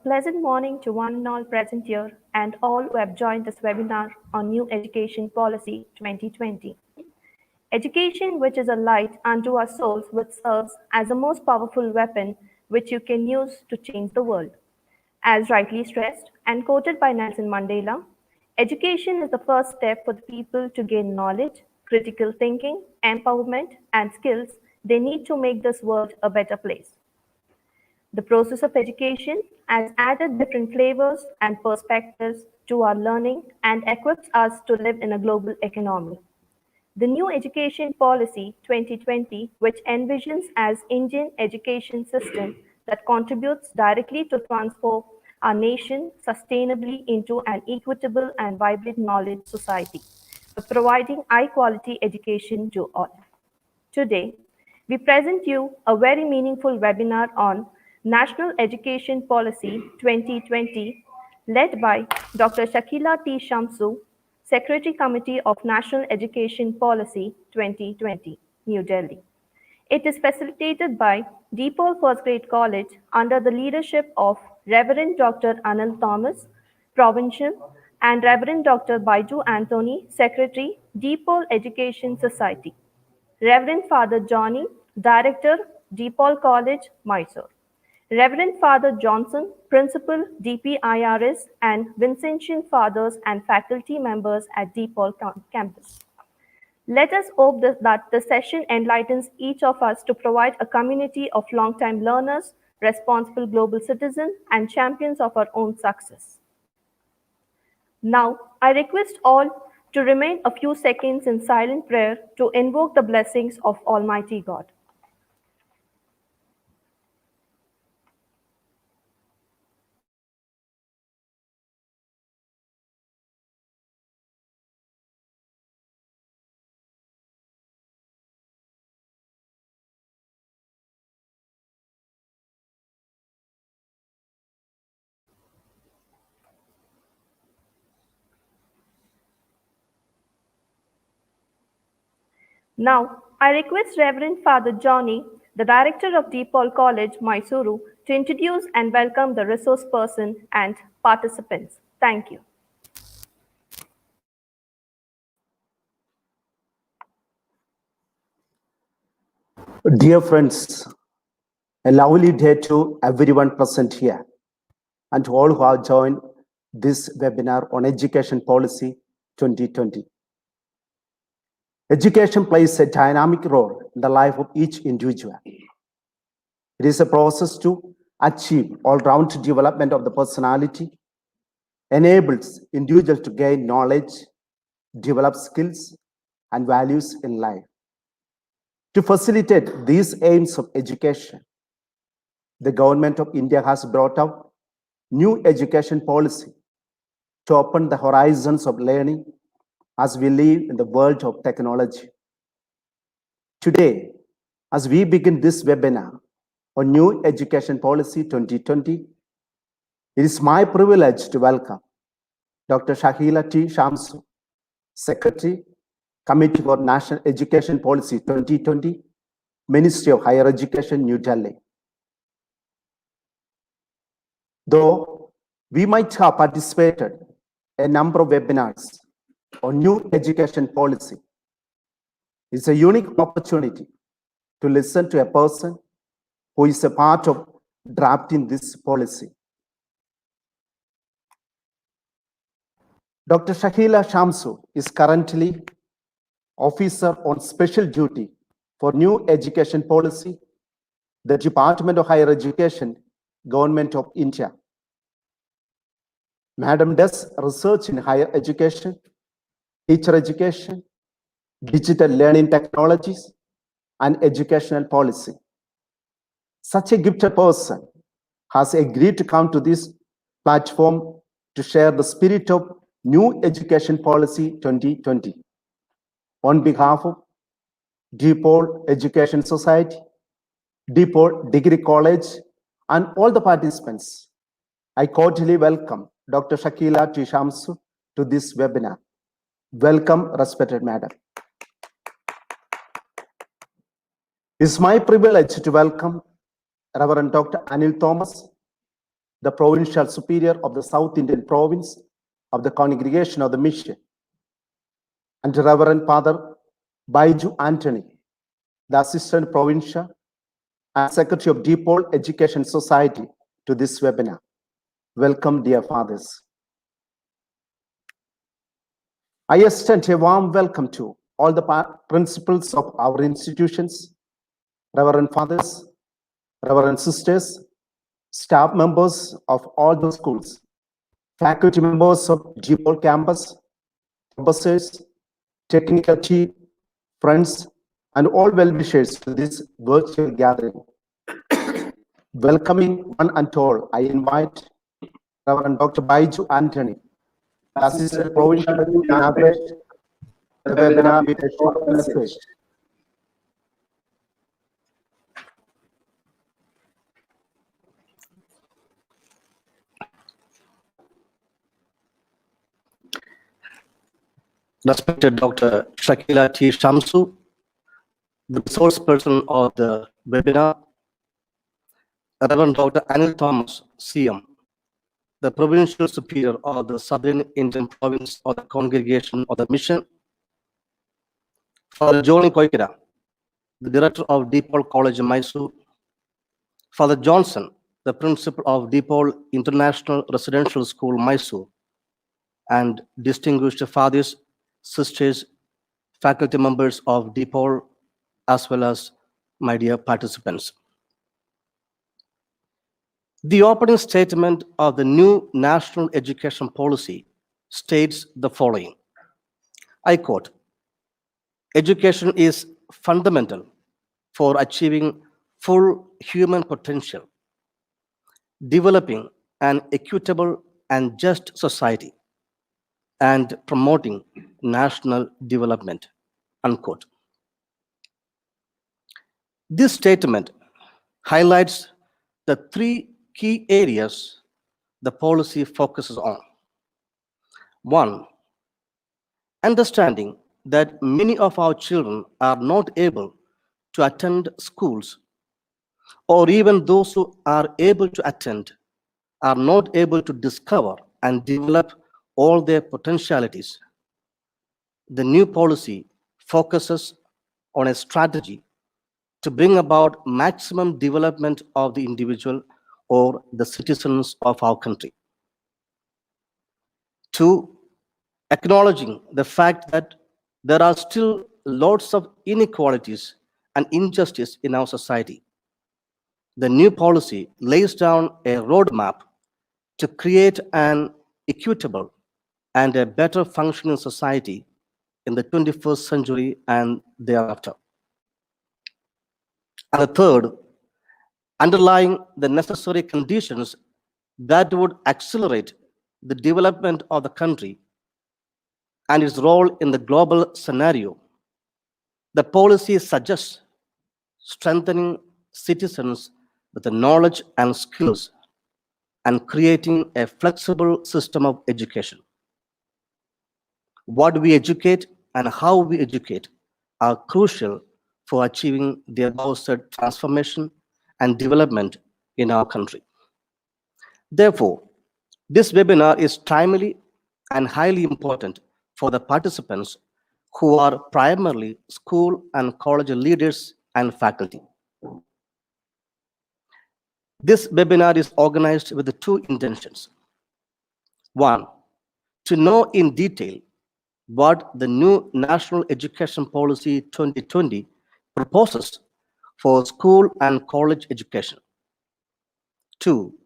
pleasant morning to one and all present here and all who have joined this webinar on New Education Policy 2020. Education, which is a light unto our souls, which serves as the most powerful weapon which you can use to change the world. As rightly stressed and quoted by Nelson Mandela, education is the first step for the people to gain knowledge, critical thinking, empowerment, and skills they need to make this world a better place. The process of education has added different flavors and perspectives to our learning and equips us to live in a global economy. The new education policy 2020, which envisions as Indian education system that contributes directly to transform our nation sustainably into an equitable and vibrant knowledge society, by providing high-quality education to all. Today, we present you a very meaningful webinar on National Education Policy 2020, led by Dr. Shakila T. Shamsu, Secretary Committee of National Education Policy 2020, New Delhi. It is facilitated by DPOL First Grade College under the leadership of Reverend Dr. Anil Thomas, Provincial, and Reverend Dr. Baiju Anthony, Secretary, DPOL Education Society. Reverend Father Johny, Director, DPOL College, Mysore. Reverend Father Johnson, Principal, DPIRS, and Vincentian Fathers and faculty members at DPOL campus. Let us hope that the session enlightens each of us to provide a community of long-time learners, responsible global citizens, and champions of our own success. Now, I request all to remain a few seconds in silent prayer to invoke the blessings of Almighty God. Now, I request Reverend Father Johny, the Director of DPOL College, Mysore, to introduce and welcome the resource person and participants. Thank you. Dear friends, a lovely day to everyone present here and to all who have joined this webinar on Education Policy 2020. Education plays a dynamic role in the life of each individual. It is a process to achieve all-round development of the personality, enables individuals to gain knowledge, develop skills and values in life. To facilitate these aims of education, the government of India has brought out new education policy to open the horizons of learning as we live in the world of technology. Today, as we begin this webinar on New Education Policy 2020, it is my privilege to welcome Dr. Shakila T. Shamsu, Secretary, Committee for National Education Policy 2020, Ministry of Higher Education, New Delhi. Though we might have participated in a number of webinars on new education policy, it's a unique opportunity to listen to a person who is a part of drafting this policy. Dr. Shakila Shamsu is currently Officer on Special Duty for New Education Policy, the Department of Higher Education, Government of India. Madam does research in higher education, teacher education, digital learning technologies, and educational policy. Such a gifted person has agreed to come to this platform to share the spirit of New Education Policy 2020. On behalf of DPOL Education Society, DPOL Degree College, and all the participants, I cordially welcome Dr. Shakila T. Shamsu to this webinar. Welcome, respected madam. It's my privilege to welcome Reverend Dr. Anil Thomas, the Provincial Superior of the South Indian Province of the Congregation of the Mission, and Reverend Father Baiju Anthony, the Assistant Provincial and Secretary of DPIRS Education Society, to this webinar. Welcome, dear fathers. I extend a warm welcome to all the principals of our institutions, Reverend Fathers, Reverend Sisters, staff members of all the schools, faculty members of DPIRS campus, professors, technical team, friends, and all well-wishers to this virtual gathering. Welcoming one and all, I invite Reverend Dr. Baiju Anthony, Assistant Provincial, to inaugurate the webinar with a short message. Respected Dr. Shakila T. Shamsu, the resource person of the webinar, Reverend Dr. Anil Thomas, CM, the Provincial Superior of the Southern Indian Province of the Congregation of the Mission, Father Johny Koyikkara, the Director of DPIRS College in Mysore, Father Johnson, the Principal of DPIRS International Residential School, Mysore, and distinguished fathers, sisters, faculty members of DPIRS, as well as my dear participants. The opening statement of the new National Education Policy states the following. I quote, "Education is fundamental for achieving full human potential, developing an equitable and just society, and promoting national development," unquote. This statement highlights the three key areas the policy focuses on. One, understanding that many of our children are not able to attend schools, or even those who are able to attend are not able to discover and develop all their potentialities. The new policy focuses on a strategy to bring about maximum development of the individual or the citizens of our country. Two, acknowledging the fact that there are still lots of inequalities and injustice in our society. The new policy lays down a roadmap to create an equitable and a better functioning society in the 21st century and thereafter. And the third, underlying the necessary conditions that would accelerate the development of the country and its role in the global scenario. The policy suggests strengthening citizens with the knowledge and skills and creating a flexible system of education. What we educate and how we educate are crucial for achieving the above said transformation and development in our country. Therefore, this webinar is timely and highly important for the participants who are primarily school and college leaders and faculty. This webinar is organized with two intentions. One, to know in detail what the new National Education Policy 2020 proposes for school and college education. Two,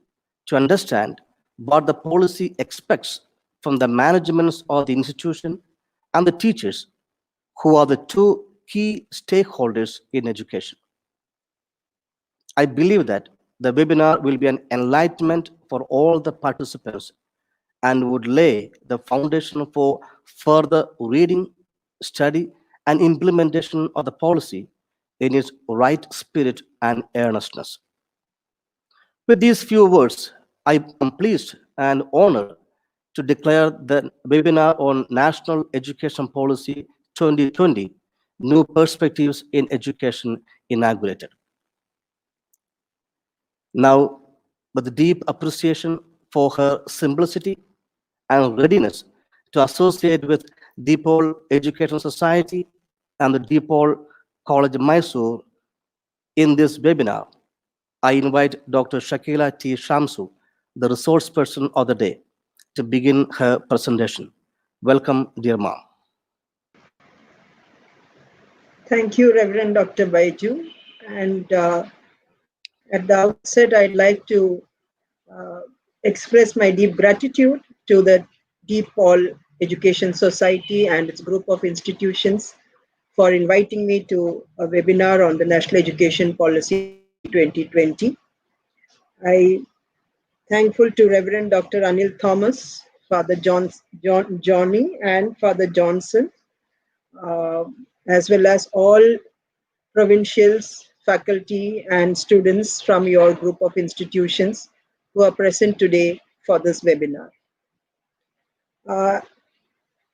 to understand what the policy expects from the managements of the institution and the teachers, who are the two key stakeholders in education. I believe that the webinar will be an enlightenment for all the participants and would lay the foundation for further reading, study, and implementation of the policy in its right spirit and earnestness. With these few words, I am pleased and honored to declare the webinar on National Education Policy 2020, New Perspectives in Education inaugurated. Now, with deep appreciation for her simplicity and readiness to associate with DPOL Education Society and the DPOL College Mysore in this webinar. I invite Dr. Shakila T. Shamsu, the resource person of the day, to begin her presentation. Welcome, dear ma'am. Thank you, Reverend Dr. Baiju. And at the outset, I'd like to express my deep gratitude to the DPOL Education Society and its group of institutions for inviting me to a webinar on the National Education Policy 2020. I thankful to Reverend Dr. Anil Thomas, Father Johny, and Father Johnson, as well as all provincials, faculty, and students from your group of institutions who are present today for this webinar.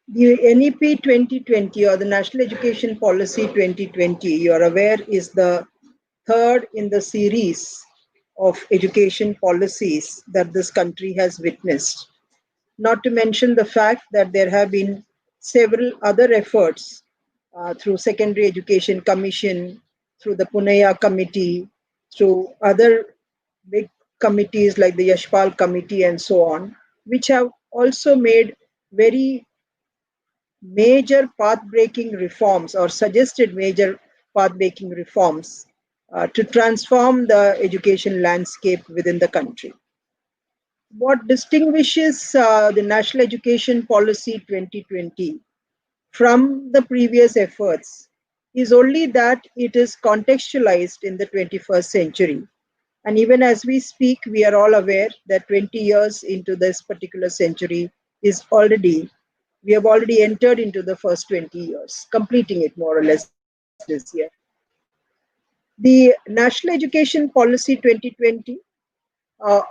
The NEP 2020, or the National Education Policy 2020, you are aware, is the third in the series of education policies that this country has witnessed. Not to mention the fact that there have been several other efforts through Secondary Education Commission, through the Punaya Committee, through other big committees like the Yashpal Committee and so on, which have also made very major path-breaking reforms or suggested major path-breaking reforms to transform the education landscape within the country. What distinguishes the National Education Policy 2020 from the previous efforts is only that it is contextualized in the 21st century. And even as we speak, we are all aware that 20 years into this particular century we have already entered into the first 20 years, completing it more or less this year. The National Education Policy 2020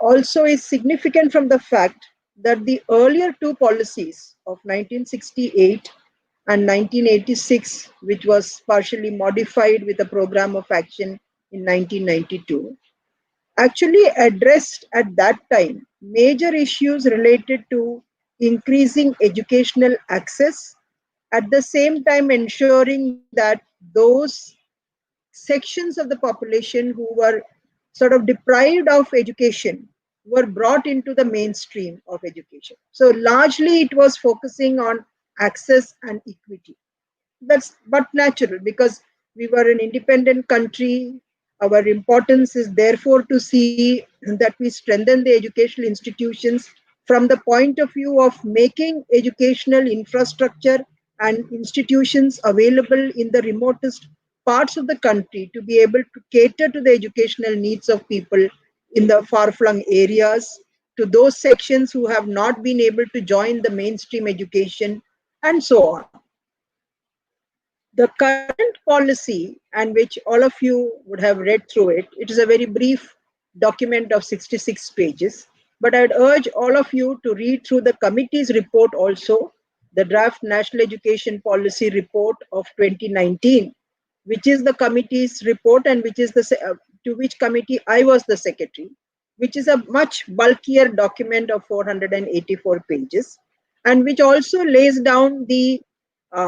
also is significant from the fact that the earlier two policies of 1968 and 1986, which was partially modified with a program of action in 1992, actually addressed at that time major issues related to increasing educational access, at the same time ensuring that those sections of the population who were sort of deprived of education were brought into the mainstream of education. So largely it was focusing on access and equity. That's but natural, because we were an independent country. Our importance is therefore to see that we strengthen the educational institutions from the point of view of making educational infrastructure and institutions available in the remotest parts of the country to be able to cater to the educational needs of people in the far-flung areas, to those sections who have not been able to join the mainstream education, and so on. The current policy, and which all of you would have read through it, it is a very brief document of 66 pages, but I'd urge all of you to read through the committee's report also, the draft National Education Policy Report of 2019, which is the committee's report and which is to which committee I was the secretary, which is a much bulkier document of 484 pages, and which also lays down the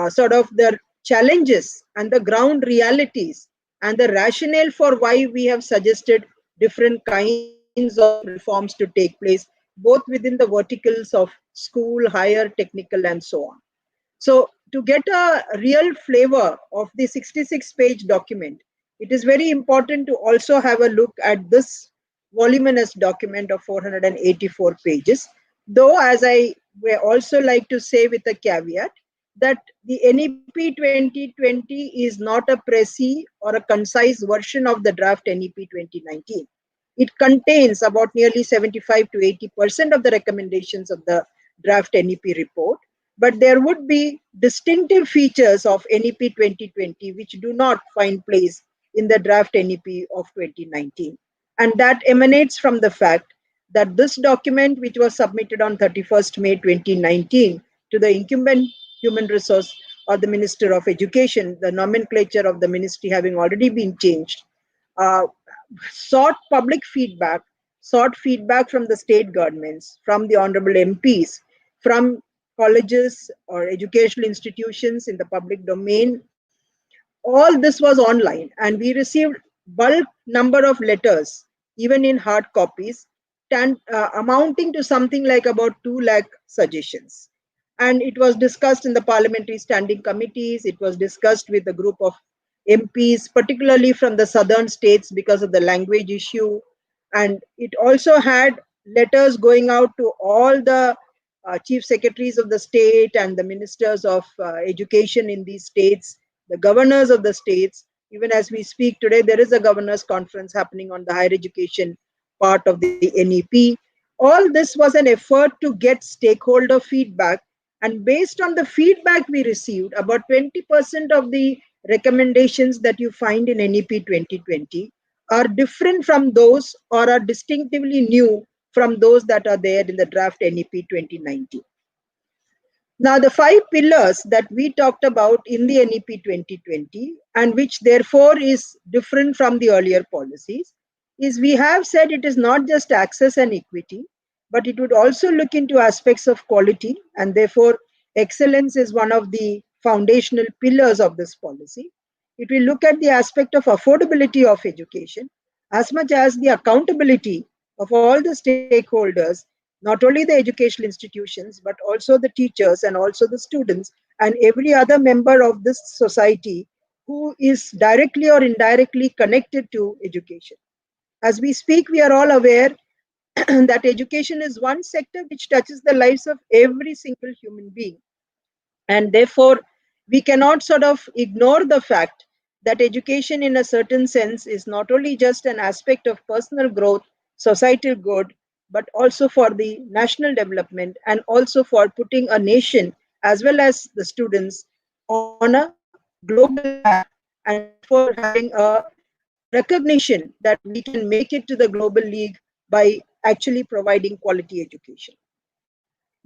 sort of the challenges and the ground realities and the rationale for why we have suggested different kinds of reforms to take place, both within the verticals of school, higher, technical, and so on. So to get a real flavor of the 66-page document, it is very important to also have a look at this voluminous document of 484 pages. Though, as I would also like to say with a caveat, that the NEP 2020 is not a précis or a concise version of the draft NEP 2019. It contains about nearly 75 to 80% of the recommendations of the draft NEP report, but there would be distinctive features of NEP 2020 which do not find place in the draft NEP of 2019. And that emanates from the fact that this document, which was submitted on 31st May 2019 to the incumbent Human Resource or the Minister of Education, the nomenclature of the ministry having already been changed, sought public feedback, sought feedback from the state governments, from the honorable MPs, from colleges or educational institutions in the public domain. All this was online, and we received bulk number of letters, even in hard copies, amounting to something like about 2 lakh suggestions. And it was discussed in the parliamentary standing committees. It was discussed with a group of MPs, particularly from the southern states because of the language issue. And it also had letters going out to all the chief secretaries of the state and the ministers of education in these states, the governors of the states. Even as we speak today, there is a governors conference happening on the higher education part of the NEP. All this was an effort to get stakeholder feedback, and based on the feedback we received, about 20% of the recommendations that you find in NEP 2020 are different from those or are distinctively new from those that are there in the draft NEP 2019. Now, the 5 pillars that we talked about in the NEP 2020, and which therefore is different from the earlier policies, is we have said it is not just access and equity, but it would also look into aspects of quality, and therefore excellence is one of the foundational pillars of this policy. It will look at the aspect of affordability of education, as much as the accountability of all the stakeholders, not only the educational institutions, but also the teachers and also the students and every other member of this society who is directly or indirectly connected to education. As we speak, we are all aware that education is one sector which touches the lives of every single human being. And therefore, we cannot sort of ignore the fact that education, in a certain sense, is not only just an aspect of personal growth, societal good, but also for the national development and also for putting a nation as well as the students on a global map, and therefore having a recognition that we can make it to the global league by actually providing quality education.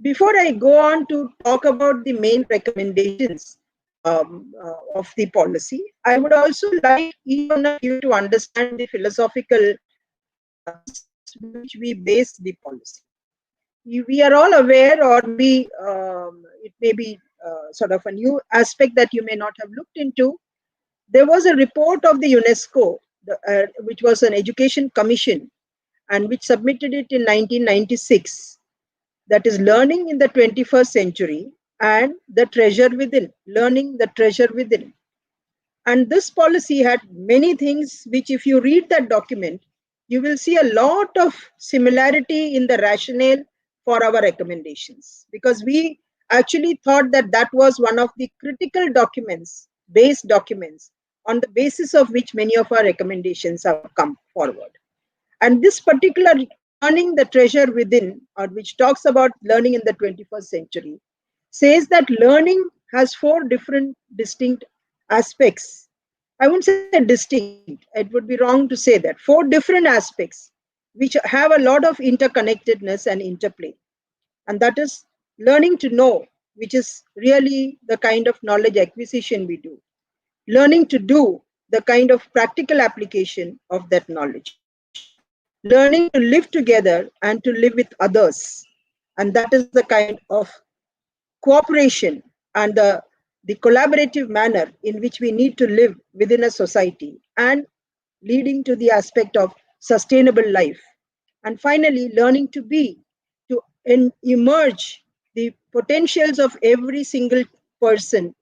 Before I go on to talk about the main recommendations of the policy, I would also like each one of you to understand the philosophical basis which we base the policy. We are all aware, or maybe it may be sort of a new aspect that you may not have looked into. There was a report of the UNESCO, which was an education commission, and which submitted it in 1996. That is learning in the 21st century and the treasure within, learning the treasure within. And this policy had many things which, if you read that document, you will see a lot of similarity in the rationale for our recommendations, because we actually thought that that was one of the critical documents, base documents, on the basis of which many of our recommendations have come forward. And this particular learning the treasure within, or which talks about learning in the 21st century, says that learning has 4 different distinct aspects. I wouldn't say distinct, it would be wrong to say that. 4 different aspects which have a lot of interconnectedness and interplay. And that is learning to know, which is really the kind of knowledge acquisition we do. Learning to do, the kind of practical application of that knowledge. Learning to live together and to live with others. And that is the kind of cooperation and the collaborative manner in which we need to live within a society, and leading to the aspect of sustainable life. And finally, learning to be, to emerge the potentials of every single person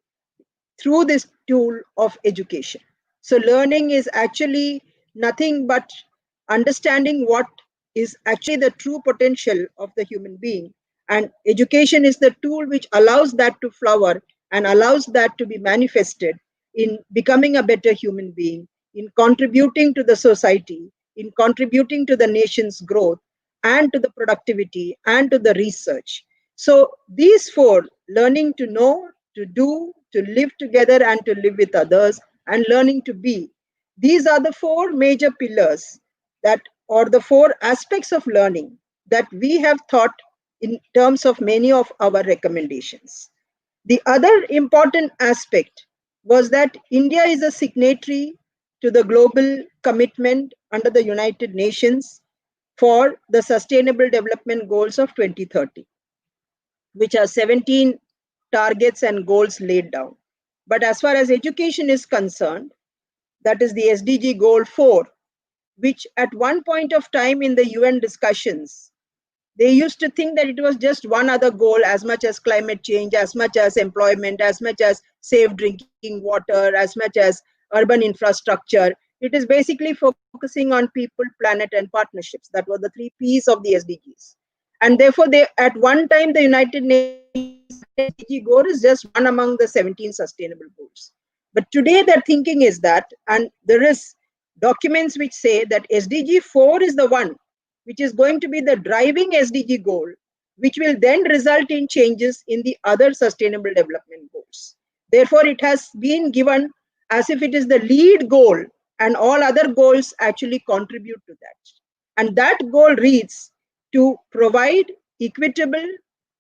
through this tool of education. So learning is actually nothing but understanding what is actually the true potential of the human being. And education is the tool which allows that to flower and allows that to be manifested in becoming a better human being, in contributing to the society, in contributing to the nation's growth and to the productivity and to the research. So these 4, learning to know, to do, to live together and to live with others, and learning to be, these are the 4 major pillars that, or the 4 aspects of learning that we have thought in terms of many of our recommendations. The other important aspect was that India is a signatory to the global commitment under the United Nations for the Sustainable Development Goals of 2030, which are 17 targets and goals laid down. But as far as education is concerned, that is the SDG Goal 4, which at one point of time in the UN discussions, they used to think that it was just one other goal, as much as climate change, as much as employment, as much as safe drinking water, as much as urban infrastructure. It is basically focusing on people, planet, and partnerships. That were the 3 P's of the SDGs. And therefore, they at one time, the United Nations SDG goal is just one among the 17 sustainable goals. But today, their thinking is that, and there is documents which say that SDG 4 is the one which is going to be the driving SDG goal, which will then result in changes in the other sustainable development goals. Therefore, it has been given as if it is the lead goal, and all other goals actually contribute to that. And that goal reads to provide equitable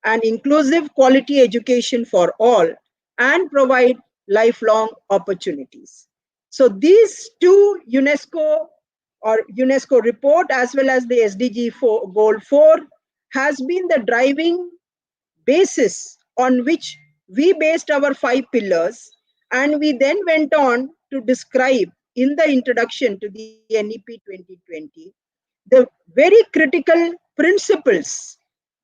and inclusive quality education for all and provide lifelong opportunities. So these two UNESCO report as well as the SDG Goal 4 has been the driving basis on which we based our 5 pillars, and we then went on to describe in the introduction to the NEP 2020 the very critical principles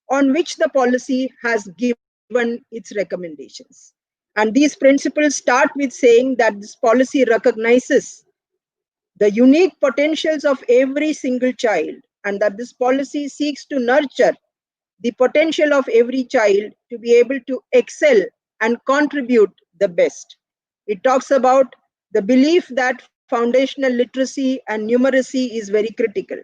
on which the policy has given its recommendations. And these principles start with saying that this policy recognizes the unique potentials of every single child, and that this policy seeks to nurture the potential of every child to be able to excel and contribute the best. It talks about the belief that foundational literacy and numeracy is very critical.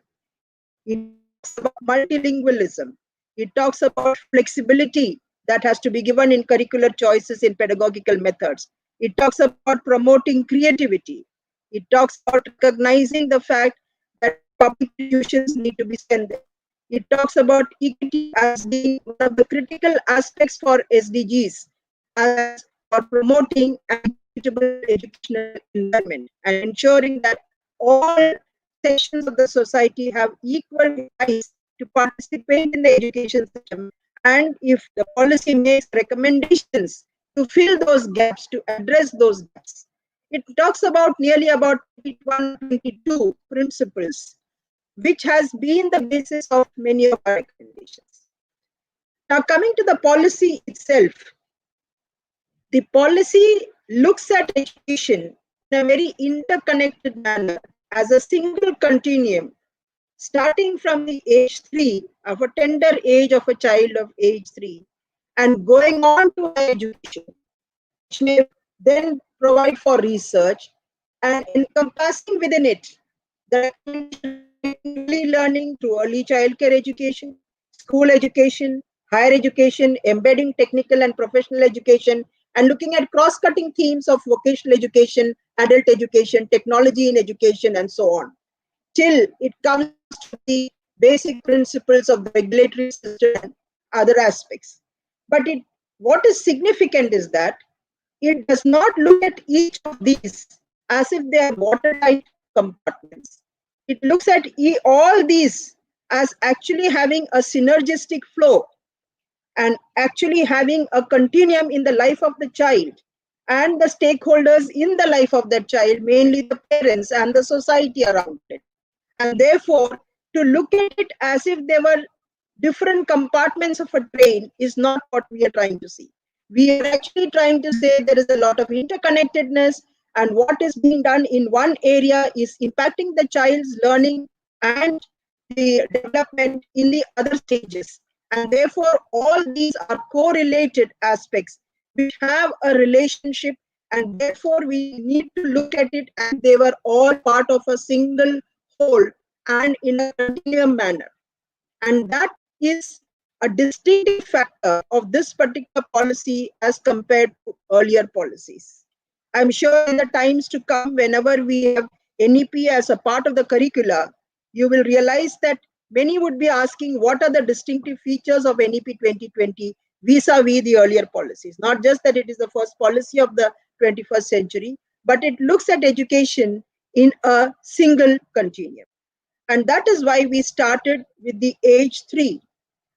It talks about multilingualism. It talks about flexibility that has to be given in curricular choices in pedagogical methods. It talks about promoting creativity. It talks about recognizing the fact that public institutions need to be strengthened. It talks about equity as being one of the critical aspects for SDGs, as for promoting an equitable educational environment and ensuring that all sections of the society have equal rights to participate in the education system. And if the policy makes recommendations to fill those gaps, to address those gaps, it talks about nearly about 22 principles, which has been the basis of many of our recommendations. Now, coming to the policy itself, the policy looks at education in a very interconnected manner as a single continuum, starting from the age 3 of a tender age of a child of age 3 and going on to higher education, which may then provide for research and encompassing within it the early learning through early childcare education, school education, higher education, embedding technical and professional education, and looking at cross-cutting themes of vocational education, adult education, technology in education, and so on, till it comes to the basic principles of the regulatory system and other aspects. But what is significant is that it does not look at each of these as if they are watertight compartments. It looks at all these as actually having a synergistic flow and actually having a continuum in the life of the child and the stakeholders in the life of that child, mainly the parents and the society around it. And therefore, to look at it as if they were different compartments of a train is not what we are trying to see. We are actually trying to say there is a lot of interconnectedness, and what is being done in one area is impacting the child's learning and the development in the other stages. And therefore, all these are correlated aspects which have a relationship, and therefore we need to look at it as they were all part of a single whole and in a continuum manner. And that is a distinctive factor of this particular policy as compared to earlier policies. I'm sure in the times to come, whenever we have NEP as a part of the curricula, you will realize that many would be asking what are the distinctive features of NEP 2020 vis-a-vis the earlier policies. Not just that it is the first policy of the 21st century, but it looks at education in a single continuum. And that is why we started with the age 3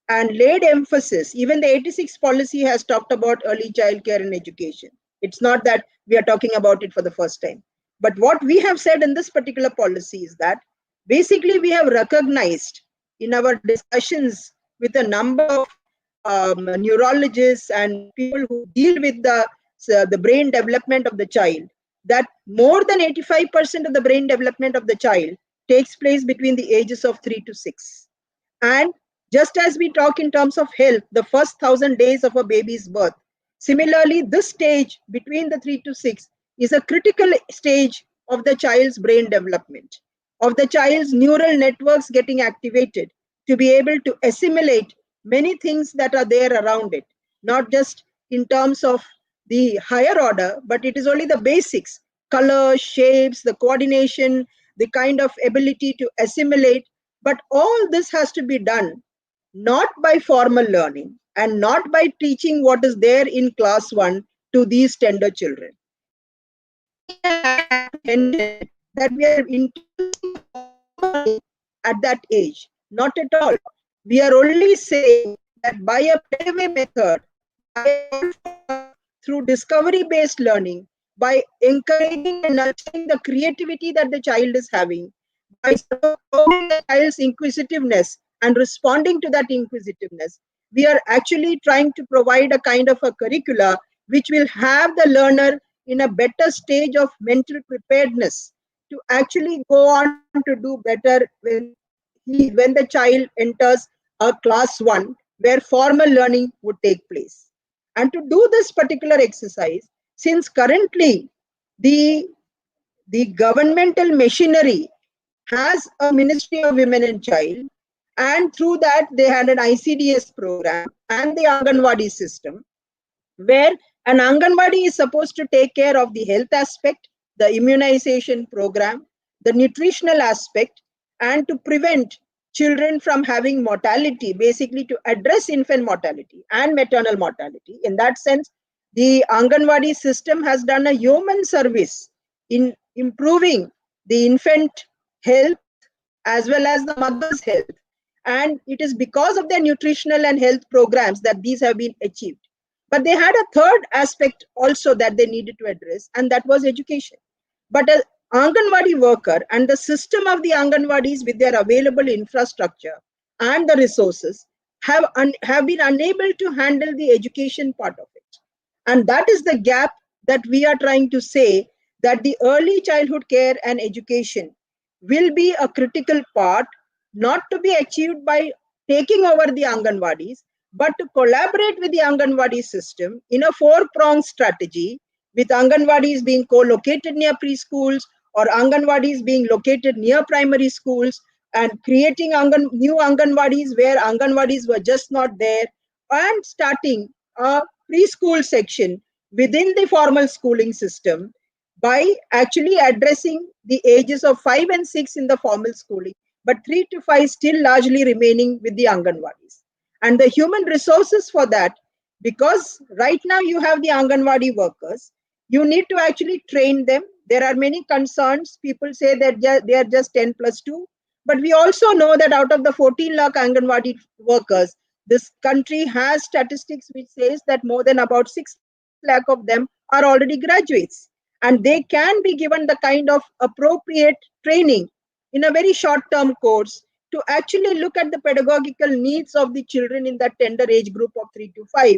and laid emphasis. Even the 86 policy has talked about early child care and education. It's not that we are talking about it for the first time. But what we have said in this particular policy is that basically we have recognized in our discussions with a number of neurologists and people who deal with the brain development of the child, that more than 85% of the brain development of the child takes place between the ages of 3 to 6. And just as we talk in terms of health, the first 1,000 days of a baby's birth, similarly, this stage between the 3 to 6 is a critical stage of the child's brain development, of the child's neural networks getting activated to be able to assimilate many things that are there around it, not just in terms of the higher order, but it is only the basics, colors, shapes, the coordination, the kind of ability to assimilate. But all this has to be done not by formal learning and not by teaching what is there in class 1 to these tender children. We have apprehended that we are introducing at that age. Not at all. We are only saying that by a playway method, through discovery-based learning, by encouraging and nurturing the creativity that the child is having, by supporting the child's inquisitiveness and responding to that inquisitiveness, we are actually trying to provide a kind of a curricula which will have the learner in a better stage of mental preparedness to actually go on to do better when the child enters a class 1 where formal learning would take place. And to do this particular exercise, since currently the governmental machinery has a Ministry of Women and Child, and through that they had an ICDS program and the Anganwadi system, where an Anganwadi is supposed to take care of the health aspect, the immunization program, the nutritional aspect, and to prevent children from having mortality, basically to address infant mortality and maternal mortality. In that sense, the Anganwadi system has done a yeoman service in improving the infant health as well as the mother's health. And it is because of their nutritional and health programs that these have been achieved. But they had a third aspect also that they needed to address, and that was education. But an Anganwadi worker and the system of the Anganwadis with their available infrastructure and the resources have been unable to handle the education part of it. And that is the gap that we are trying to say, that the early childhood care and education will be a critical part, not to be achieved by taking over the Anganwadis, but to collaborate with the Anganwadi system in a four-pronged strategy, with Anganwadis being co-located near preschools or Anganwadis being located near primary schools, and creating new Anganwadis where Anganwadis were just not there, and starting a preschool section within the formal schooling system by actually addressing the ages of 5 and 6 in the formal schooling, but 3 to 5 still largely remaining with the Anganwadis. And the human resources for that, because right now you have the Anganwadi workers, you need to actually train them. There are many concerns. People say that they are just 10 plus 2. But we also know that out of the 14 lakh Anganwadi workers, this country has statistics which says that more than about 6 lakh of them are already graduates. And they can be given the kind of appropriate training in a very short-term course to actually look at the pedagogical needs of the children in that tender age group of 3 to 5,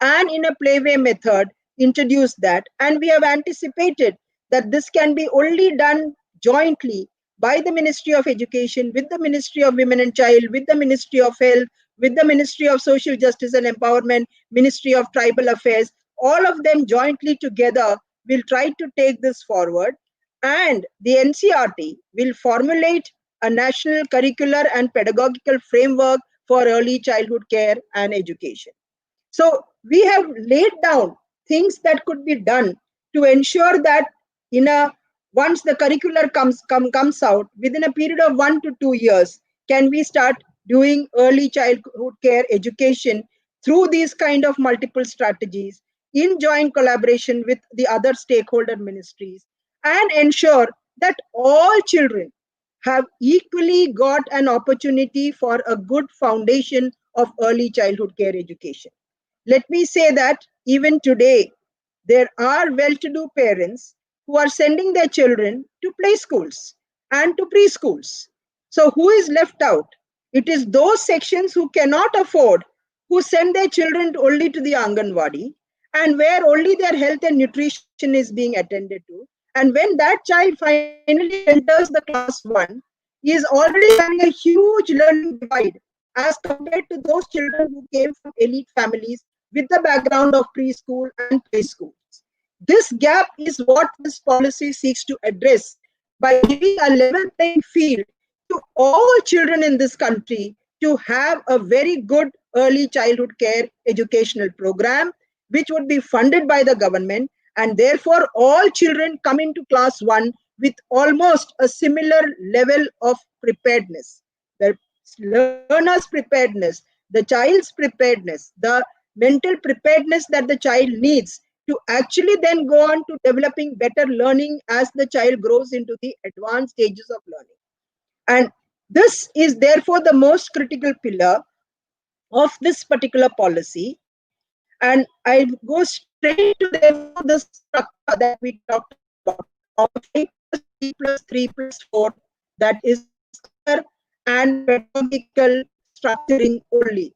and in a playway method introduce that. And we have anticipated that this can be only done jointly by the Ministry of Education, with the Ministry of Women and Child, with the Ministry of Health, with the Ministry of Social Justice and Empowerment, Ministry of Tribal Affairs. All of them jointly together will try to take this forward, and the NCRT will formulate a national curricular and pedagogical framework for early childhood care and education. So we have laid down things that could be done to ensure that once the curricular comes out, within a period of 1 to 2 years, can we start doing early childhood care education through these kind of multiple strategies in joint collaboration with the other stakeholder ministries, and ensure that all children have equally got an opportunity for a good foundation of early childhood care education. Let me say that even today, there are well-to-do parents who are sending their children to play schools and to preschools. So who is left out? It is those sections who cannot afford, who send their children only to the Anganwadi, and where only their health and nutrition is being attended to. And when that child finally enters the class 1, he is already having a huge learning divide as compared to those children who came from elite families with the background of preschool and play schools. This gap is what this policy seeks to address by giving a level playing field to all children in this country to have a very good early childhood care educational program, which would be funded by the government, and therefore all children come into class 1 with almost a similar level of preparedness. The learner's preparedness, the child's preparedness, the mental preparedness that the child needs to actually then go on to developing better learning as the child grows into the advanced stages of learning. And this is therefore the most critical pillar of this particular policy. And I go straight to therefore the structure that we talked about of 5 plus 3 plus 3 plus 4, that is curricular and pedagogical structuring only.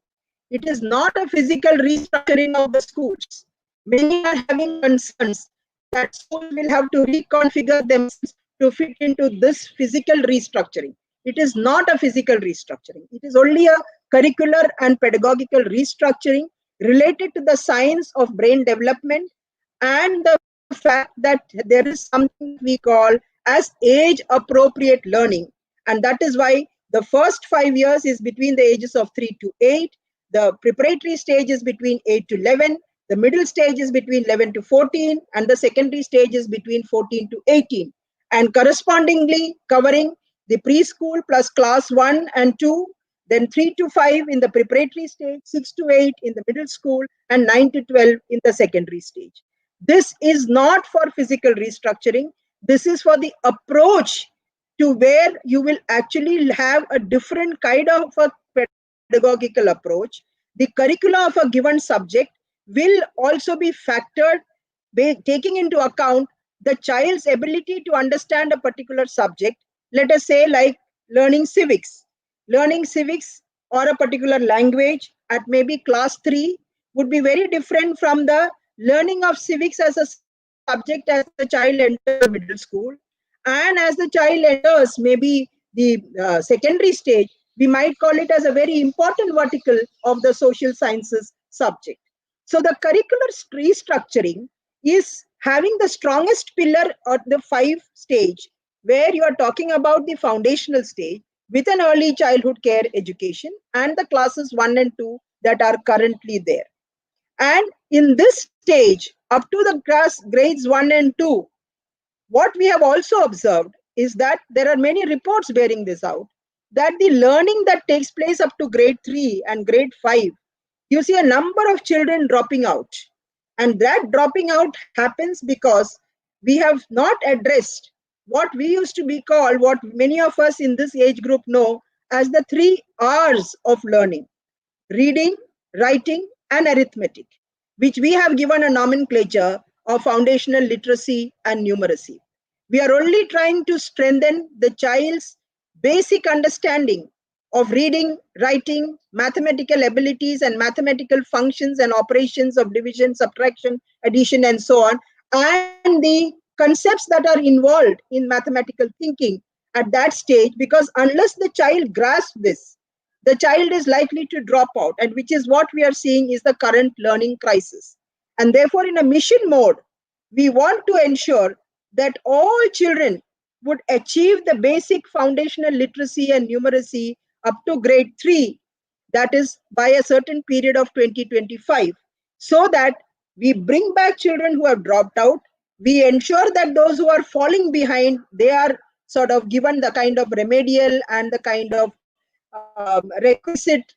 It is not a physical restructuring of the schools. Many are having concerns that schools will have to reconfigure themselves to fit into this physical restructuring. It is not a physical restructuring. It is only a curricular and pedagogical restructuring related to the science of brain development and the fact that there is something we call as age appropriate learning. And that is why the first 5 years is between the ages of 3 to 8. The preparatory stage is between 8 to 11. The middle stage is between 11 to 14. And the secondary stage is between 14 to 18. And correspondingly covering the preschool plus class 1 and 2, then 3 to 5 in the preparatory stage, 6 to 8 in the middle school, and 9 to 12 in the secondary stage. This is not for physical restructuring. This is for the approach to where you will actually have a different kind of a pedagogical approach. The curricula of a given subject will also be factored, taking into account the child's ability to understand a particular subject. Let us say like learning civics or a particular language at maybe class 3 would be very different from the learning of civics as a subject as the child enters the middle school. And as the child enters maybe the secondary stage, we might call it as a very important vertical of the social sciences subject. So the curricular restructuring is having the strongest pillar at the 5 stage, where you are talking about the foundational stage with an early childhood care education and the classes 1 and 2 that are currently there. And in this stage, up to the grades 1 and 2, what we have also observed is that there are many reports bearing this out, that the learning that takes place up to grade 3 and grade 5, you see a number of children dropping out. And that dropping out happens because we have not addressed what we used to be called, what many of us in this age group know as the 3 R's of learning: reading, writing, and arithmetic, which we have given a nomenclature of foundational literacy and numeracy. We are only trying to strengthen the child's basic understanding of reading, writing, mathematical abilities and mathematical functions and operations of division, subtraction, addition, and so on, and the concepts that are involved in mathematical thinking at that stage, because unless the child grasps this, the child is likely to drop out, and which is what we are seeing is the current learning crisis. And therefore, in a mission mode, we want to ensure that all children would achieve the basic foundational literacy and numeracy up to grade 3, that is by a certain period of 2025, so that we bring back children who have dropped out. We ensure that those who are falling behind, they are sort of given the kind of remedial and the kind of requisite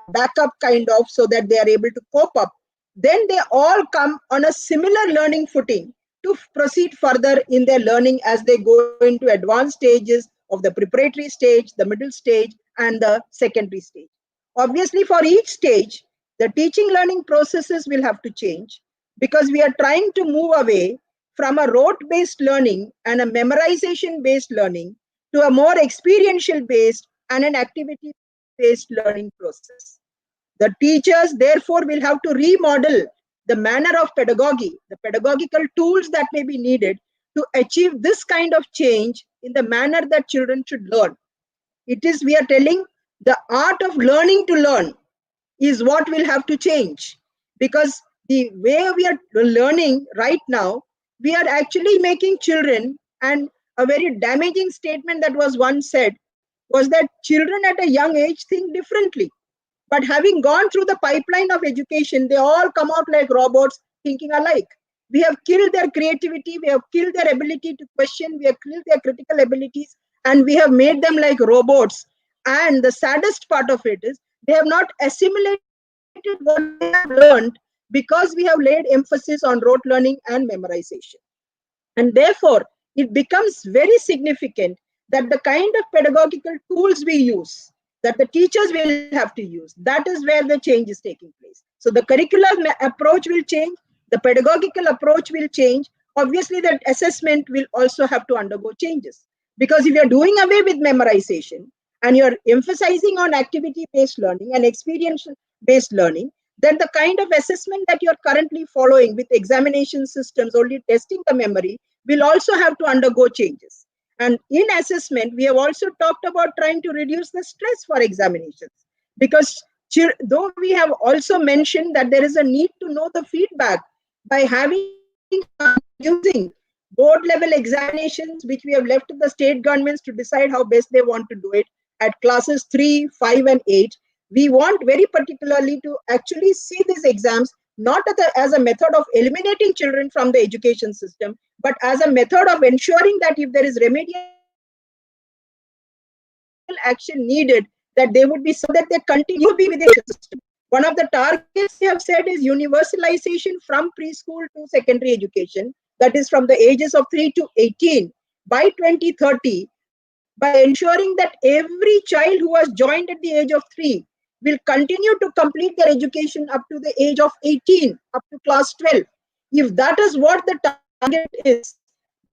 backup kind of, so that they are able to cope up. Then they all come on a similar learning footing to proceed further in their learning as they go into advanced stages of the preparatory stage, the middle stage, and the secondary stage. Obviously, for each stage, the teaching learning processes will have to change because we are trying to move away from a rote-based learning and a memorization-based learning to a more experiential-based and an activity-based learning process. The teachers, therefore, will have to remodel the manner of pedagogy, the pedagogical tools that may be needed to achieve this kind of change in the manner that children should learn. It is, we are telling, the art of learning to learn is what will have to change, because the way we are learning right now, we are actually making children, and a very damaging statement that was once said was that children at a young age think differently. But having gone through the pipeline of education, they all come out like robots thinking alike. We have killed their creativity, we have killed their ability to question, we have killed their critical abilities, and we have made them like robots. And the saddest part of it is they have not assimilated what they have learned because we have laid emphasis on rote learning and memorization. And therefore, it becomes very significant that the kind of pedagogical tools we use, that the teachers will have to use, that is where the change is taking place. So the curricular approach will change, the pedagogical approach will change. Obviously, that assessment will also have to undergo changes. Because if you're doing away with memorization and you're emphasizing on activity-based learning and experiential-based learning, then the kind of assessment that you're currently following with examination systems only testing the memory will also have to undergo changes. And in assessment, we have also talked about trying to reduce the stress for examinations, because though we have also mentioned that there is a need to know the feedback by having using board level examinations, which we have left to the state governments to decide how best they want to do it at classes 3, 5, and 8. We want very particularly to actually see these exams not as a method of eliminating children from the education system, but as a method of ensuring that if there is remedial action needed, that they would be so that they continue to be within the system. One of the targets we have said is universalization from preschool to secondary education, that is from the ages of 3 to 18 by 2030, by ensuring that every child who has joined at the age of 3 will continue to complete their education up to the age of 18, up to class 12. If that is what the target is,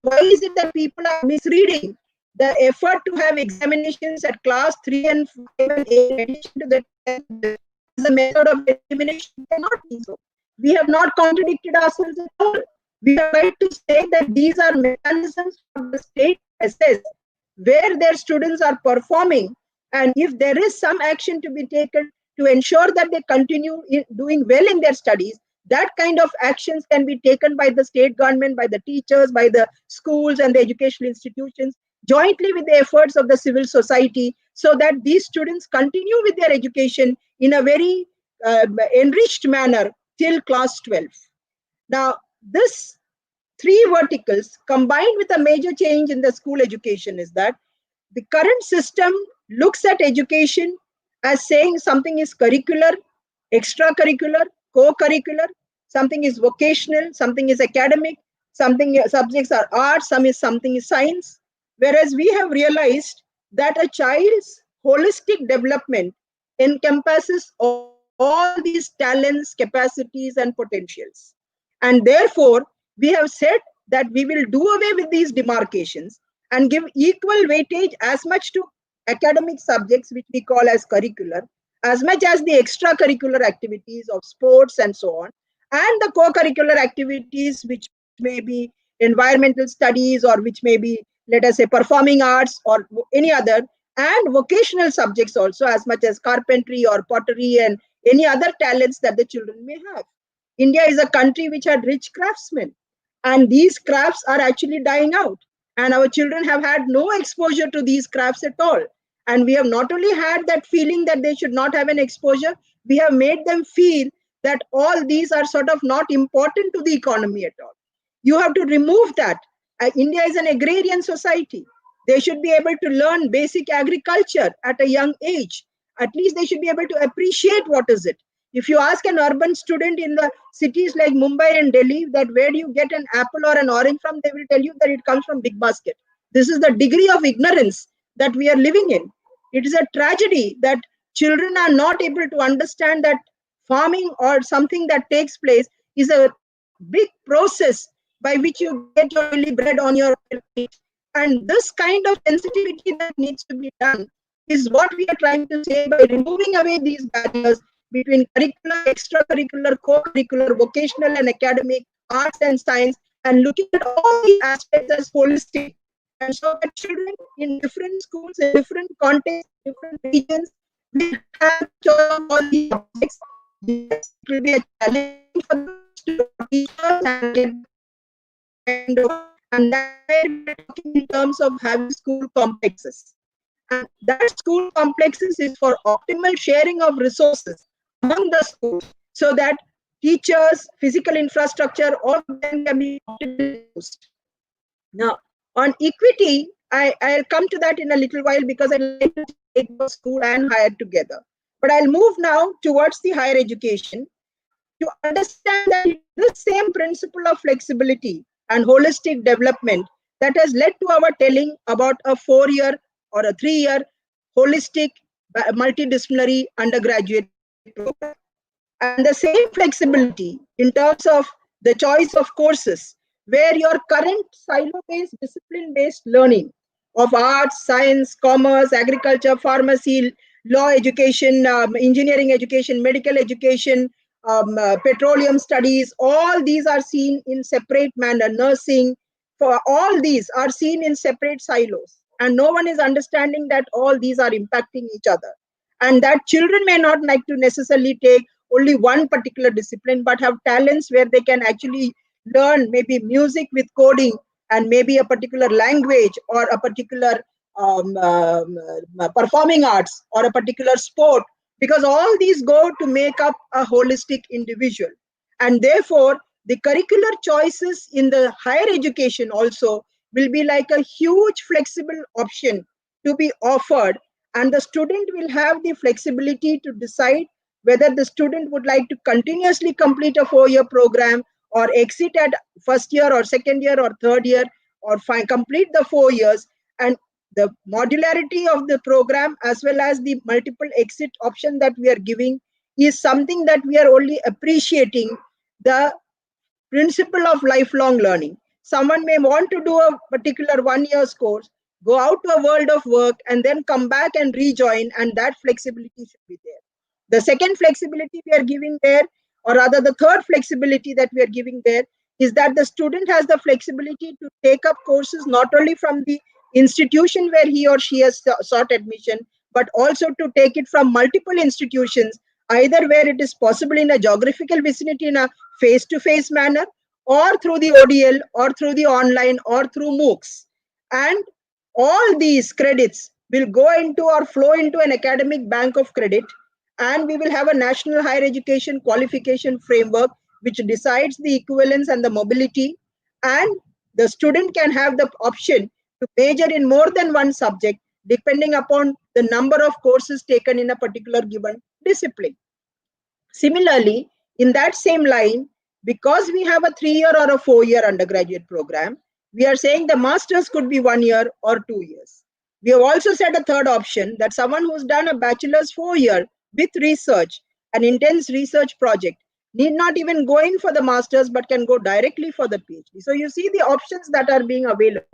why is it that people are misreading the effort to have examinations at class 3 and 5 and 8 in addition to the test as a method of elimination? Cannot be so. We have not contradicted ourselves at all. We have tried to say that these are mechanisms for the state to assess where their students are performing, and if there is some action to be taken to ensure that they continue doing well in their studies, that kind of actions can be taken by the state government, by the teachers, by the schools and the educational institutions, jointly with the efforts of the civil society, so that these students continue with their education in a very enriched manner till class 12. Now, this three verticals combined with a major change in the school education is that the current system looks at education as saying something is curricular, extracurricular, co-curricular, something is vocational, something is academic, something subjects are arts, something is science. Whereas we have realized that a child's holistic development encompasses all these talents, capacities, and potentials. And therefore, we have said that we will do away with these demarcations and give equal weightage as much to academic subjects, which we call as curricular, as much as the extracurricular activities of sports and so on, and the co-curricular activities, which may be environmental studies or which may be, let us say, performing arts or any other, and vocational subjects also, as much as carpentry or pottery and any other talents that the children may have. India is a country which had rich craftsmen, and these crafts are actually dying out. And our children have had no exposure to these crafts at all. And we have not only had that feeling that they should not have an exposure, we have made them feel that all these are sort of not important to the economy at all. You have to remove that. India is an agrarian society. They should be able to learn basic agriculture at a young age. At least they should be able to appreciate what is it. If you ask an urban student in the cities like Mumbai and Delhi that where do you get an apple or an orange from, they will tell you that it comes from Big Basket. This is the degree of ignorance that we are living in. It is a tragedy that children are not able to understand that farming or something that takes place is a big process by which you get your daily bread on your plate. And this kind of sensitivity that needs to be done is what we are trying to say by removing away these barriers between curricular, extracurricular, co-curricular, vocational and academic, arts and science, and looking at all these aspects as holistic. And so that children in different schools, in different contexts, different regions, will have choice of all these subjects. Yes, it will be a challenge for the teachers and get kind of, and that's where we're talking in terms of having school complexes. And that school complexes is for optimal sharing of resources among the schools so that teachers, physical infrastructure, all of them can be optimally used. Now, on equity, I'll come to that in a little while because I'd like to take the school and higher together. But I'll move now towards the higher education to understand that the same principle of flexibility and holistic development that has led to our telling about a 4-year or a 3-year holistic multidisciplinary undergraduate program. And the same flexibility in terms of the choice of courses, where your current silo-based, discipline-based learning of arts, science, commerce, agriculture, pharmacy, law education, engineering education, medical education, petroleum studies, all these are seen in separate manner. Nursing, for all these are seen in separate silos. And no one is understanding that all these are impacting each other. And that children may not like to necessarily take only one particular discipline, but have talents where they can actually learn maybe music with coding and maybe a particular language or a particular performing arts or a particular sport, because all these go to make up a holistic individual. And therefore, the curricular choices in the higher education also will be like a huge flexible option to be offered, and the student will have the flexibility to decide whether the student would like to continuously complete a 4-year program or exit at first year or second year or third year or complete the 4 years. And the modularity of the program as well as the multiple exit option that we are giving is something that we are only appreciating the principle of lifelong learning. Someone may want to do a particular 1-year course, go out to a world of work and then come back and rejoin, and that flexibility should be there. The second flexibility we are giving there, or rather the third flexibility that we are giving there, is that the student has the flexibility to take up courses not only from the institution where he or she has sought admission, but also to take it from multiple institutions, either where it is possible in a geographical vicinity in a face-to-face manner, or through the ODL, or through the online, or through MOOCs. And all these credits will go into or flow into an academic bank of credit, and we will have a national higher education qualification framework which decides the equivalence and the mobility, and the student can have the option to major in more than one subject depending upon the number of courses taken in a particular given discipline. Similarly, in that same line, because we have a 3-year or a 4-year undergraduate program, we are saying the masters could be 1 year or 2 years. We have also said a third option, that someone who's done a bachelor's 4-year with research, an intense research project, need not even go in for the masters, but can go directly for the PhD. So you see the options that are being available.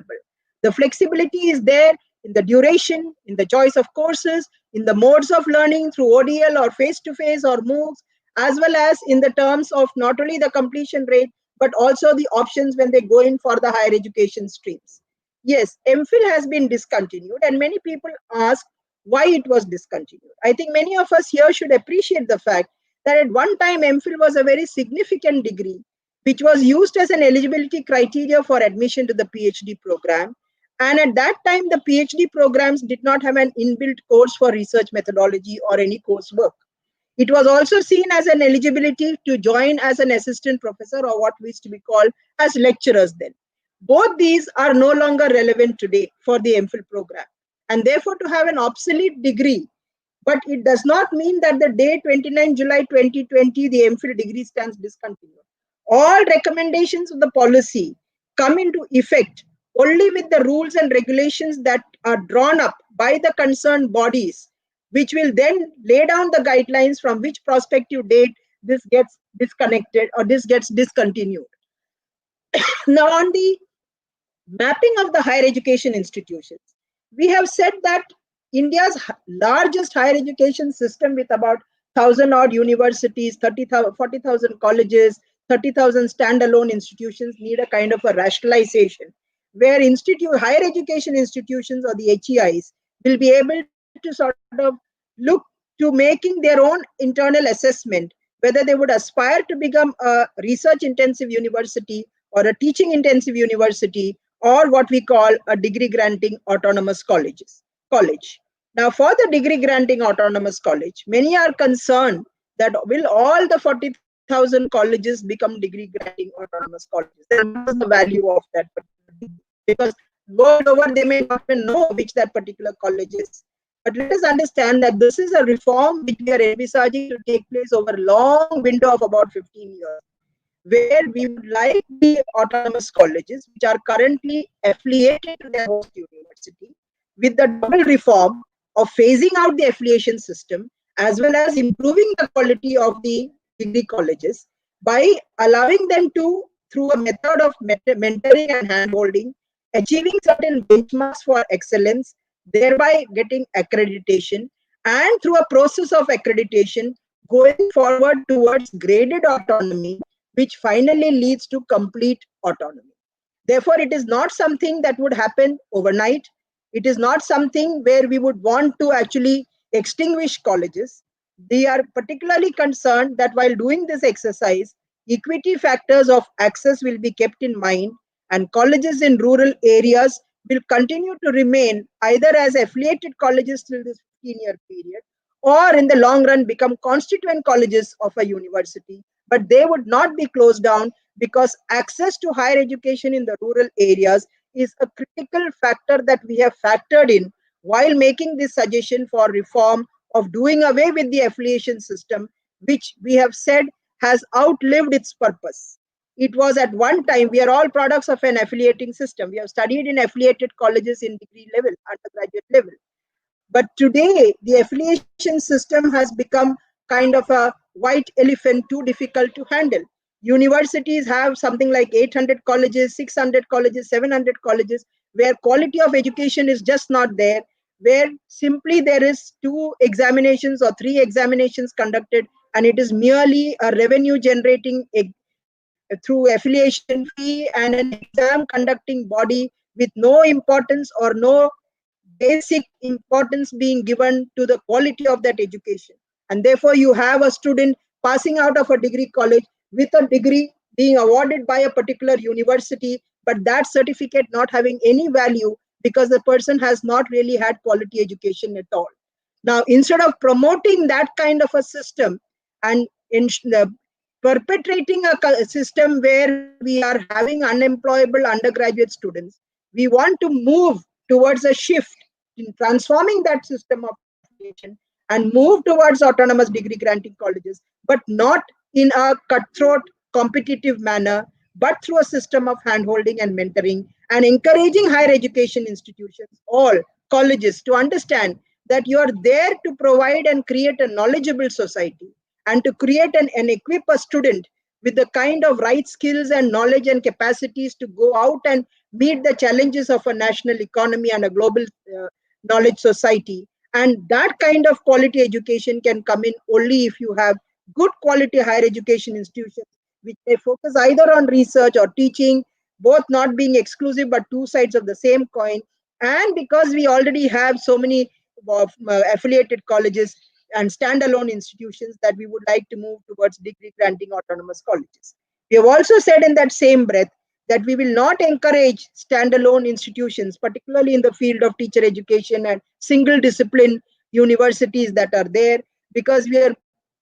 The flexibility is there in the duration, in the choice of courses, in the modes of learning through ODL or face-to-face or MOOCs, as well as in the terms of not only the completion rate, but also the options when they go in for the higher education streams. Yes, MPhil has been discontinued, and many people ask why it was discontinued. I think many of us here should appreciate the fact that at one time MPhil was a very significant degree, which was used as an eligibility criteria for admission to the PhD program. And at that time, the PhD programs did not have an inbuilt course for research methodology or any coursework. It was also seen as an eligibility to join as an assistant professor, or what used to be called as lecturers then. Both these are no longer relevant today for the MPhil program, and therefore to have an obsolete degree. But it does not mean that the day 29 July 2020, the MPhil degree stands discontinued. All recommendations of the policy come into effect only with the rules and regulations that are drawn up by the concerned bodies, which will then lay down the guidelines from which prospective date this gets disconnected or this gets discontinued. Now, on the mapping of the higher education institutions, we have said that India's largest higher education system with about 1,000 odd universities, 40,000 colleges, 30,000 standalone institutions need a kind of a rationalization where higher education institutions or the HEIs will be able to sort of look to making their own internal assessment whether they would aspire to become a research intensive university or a teaching intensive university or what we call a degree granting autonomous college. Now, for the degree granting autonomous college, many are concerned that will all the 40,000 colleges become degree granting autonomous colleges? Then what is the value of that particular degree? Because world over, they may not even know which that particular college is. But let us understand that this is a reform which we are envisaging to take place over a long window of about 15 years, where we would like the autonomous colleges, which are currently affiliated to their host university, with the double reform of phasing out the affiliation system as well as improving the quality of the degree colleges by allowing them to, through a method of mentoring and handholding, achieving certain benchmarks for excellence, thereby getting accreditation, and through a process of accreditation, going forward towards graded autonomy, which finally leads to complete autonomy. Therefore, it is not something that would happen overnight. It is not something where we would want to actually extinguish colleges. They are particularly concerned that while doing this exercise, equity factors of access will be kept in mind, and colleges in rural areas will continue to remain either as affiliated colleges till this 15-year period, or in the long run become constituent colleges of a university, but they would not be closed down because access to higher education in the rural areas is a critical factor that we have factored in while making this suggestion for reform of doing away with the affiliation system, which we have said has outlived its purpose. It was at one time, we are all products of an affiliating system. We have studied in affiliated colleges in degree level, undergraduate level. But today, the affiliation system has become kind of a white elephant, too difficult to handle. Universities have something like 800 colleges, 600 colleges, 700 colleges, where quality of education is just not there, where simply there is 2 examinations or 3 examinations conducted, and it is merely a revenue generating through affiliation fee and an exam conducting body with no importance or no basic importance being given to the quality of that education. And therefore, you have a student passing out of a degree college with a degree being awarded by a particular university, but that certificate not having any value because the person has not really had quality education at all. Now, instead of promoting that kind of a system and perpetrating a system where we are having unemployable undergraduate students, we want to move towards a shift in transforming that system of affiliation and move towards autonomous degree granting colleges, but not in a cutthroat competitive manner, but through a system of handholding and mentoring and encouraging higher education institutions, all colleges, to understand that you are there to provide and create a knowledgeable society and to create and equip a student with the kind of right skills and knowledge and capacities to go out and meet the challenges of a national economy and a global knowledge society. And that kind of quality education can come in only if you have good quality higher education institutions, which may focus either on research or teaching, both not being exclusive but 2 sides of the same coin. And because we already have so many affiliated colleges and standalone institutions, that we would like to move towards degree granting autonomous colleges. We have also said in that same breath that we will not encourage standalone institutions, particularly in the field of teacher education and single discipline universities that are there, because we are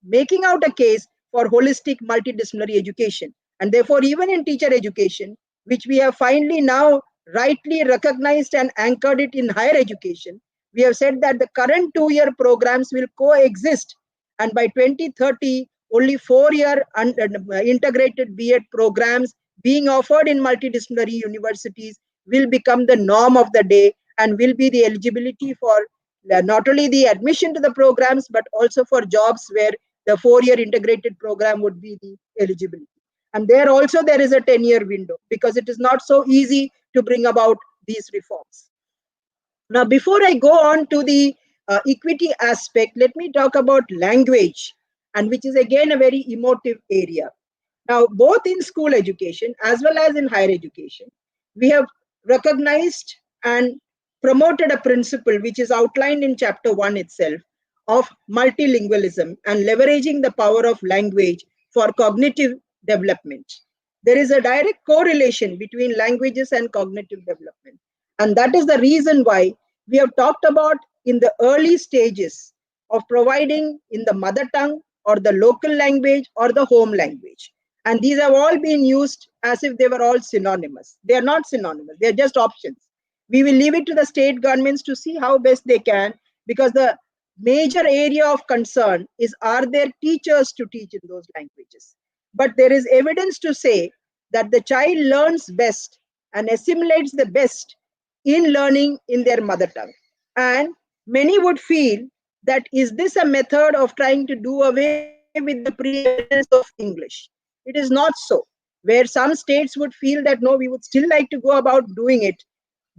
making out a case for holistic multidisciplinary education. And therefore, even in teacher education, which we have finally now rightly recognized and anchored it in higher education, we have said that the current 2-year programs will coexist. And by 2030, only 4-year integrated B.Ed programs being offered in multidisciplinary universities will become the norm of the day and will be the eligibility for not only the admission to the programs, but also for jobs where the 4-year integrated program would be the eligibility. And there also there is a 10-year window, because it is not so easy to bring about these reforms. Now, before I go on to the equity aspect, let me talk about language, and which is again a very emotive area. Now, both in school education as well as in higher education, we have recognized and promoted a principle which is outlined in chapter 1 itself, of multilingualism and leveraging the power of language for cognitive development. There is a direct correlation between languages and cognitive development. And that is the reason why we have talked about in the early stages of providing in the mother tongue or the local language or the home language. And these have all been used as if they were all synonymous. They are not synonymous, they are just options. We will leave it to the state governments to see how best they can, because the major area of concern is, are there teachers to teach in those languages? But there is evidence to say that the child learns best and assimilates the best in learning in their mother tongue. And many would feel that, is this a method of trying to do away with the preeminence of English? It is not so. Where some states would feel that no, we would still like to go about doing it,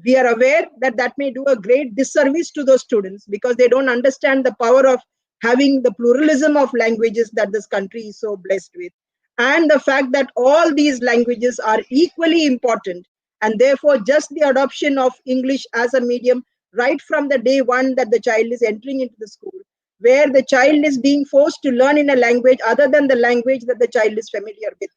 we are aware that that may do a great disservice to those students, because they don't understand the power of having the pluralism of languages that this country is so blessed with, and the fact that all these languages are equally important. And therefore, just the adoption of English as a medium right from the day one that the child is entering into the school, where the child is being forced to learn in a language other than the language that the child is familiar with,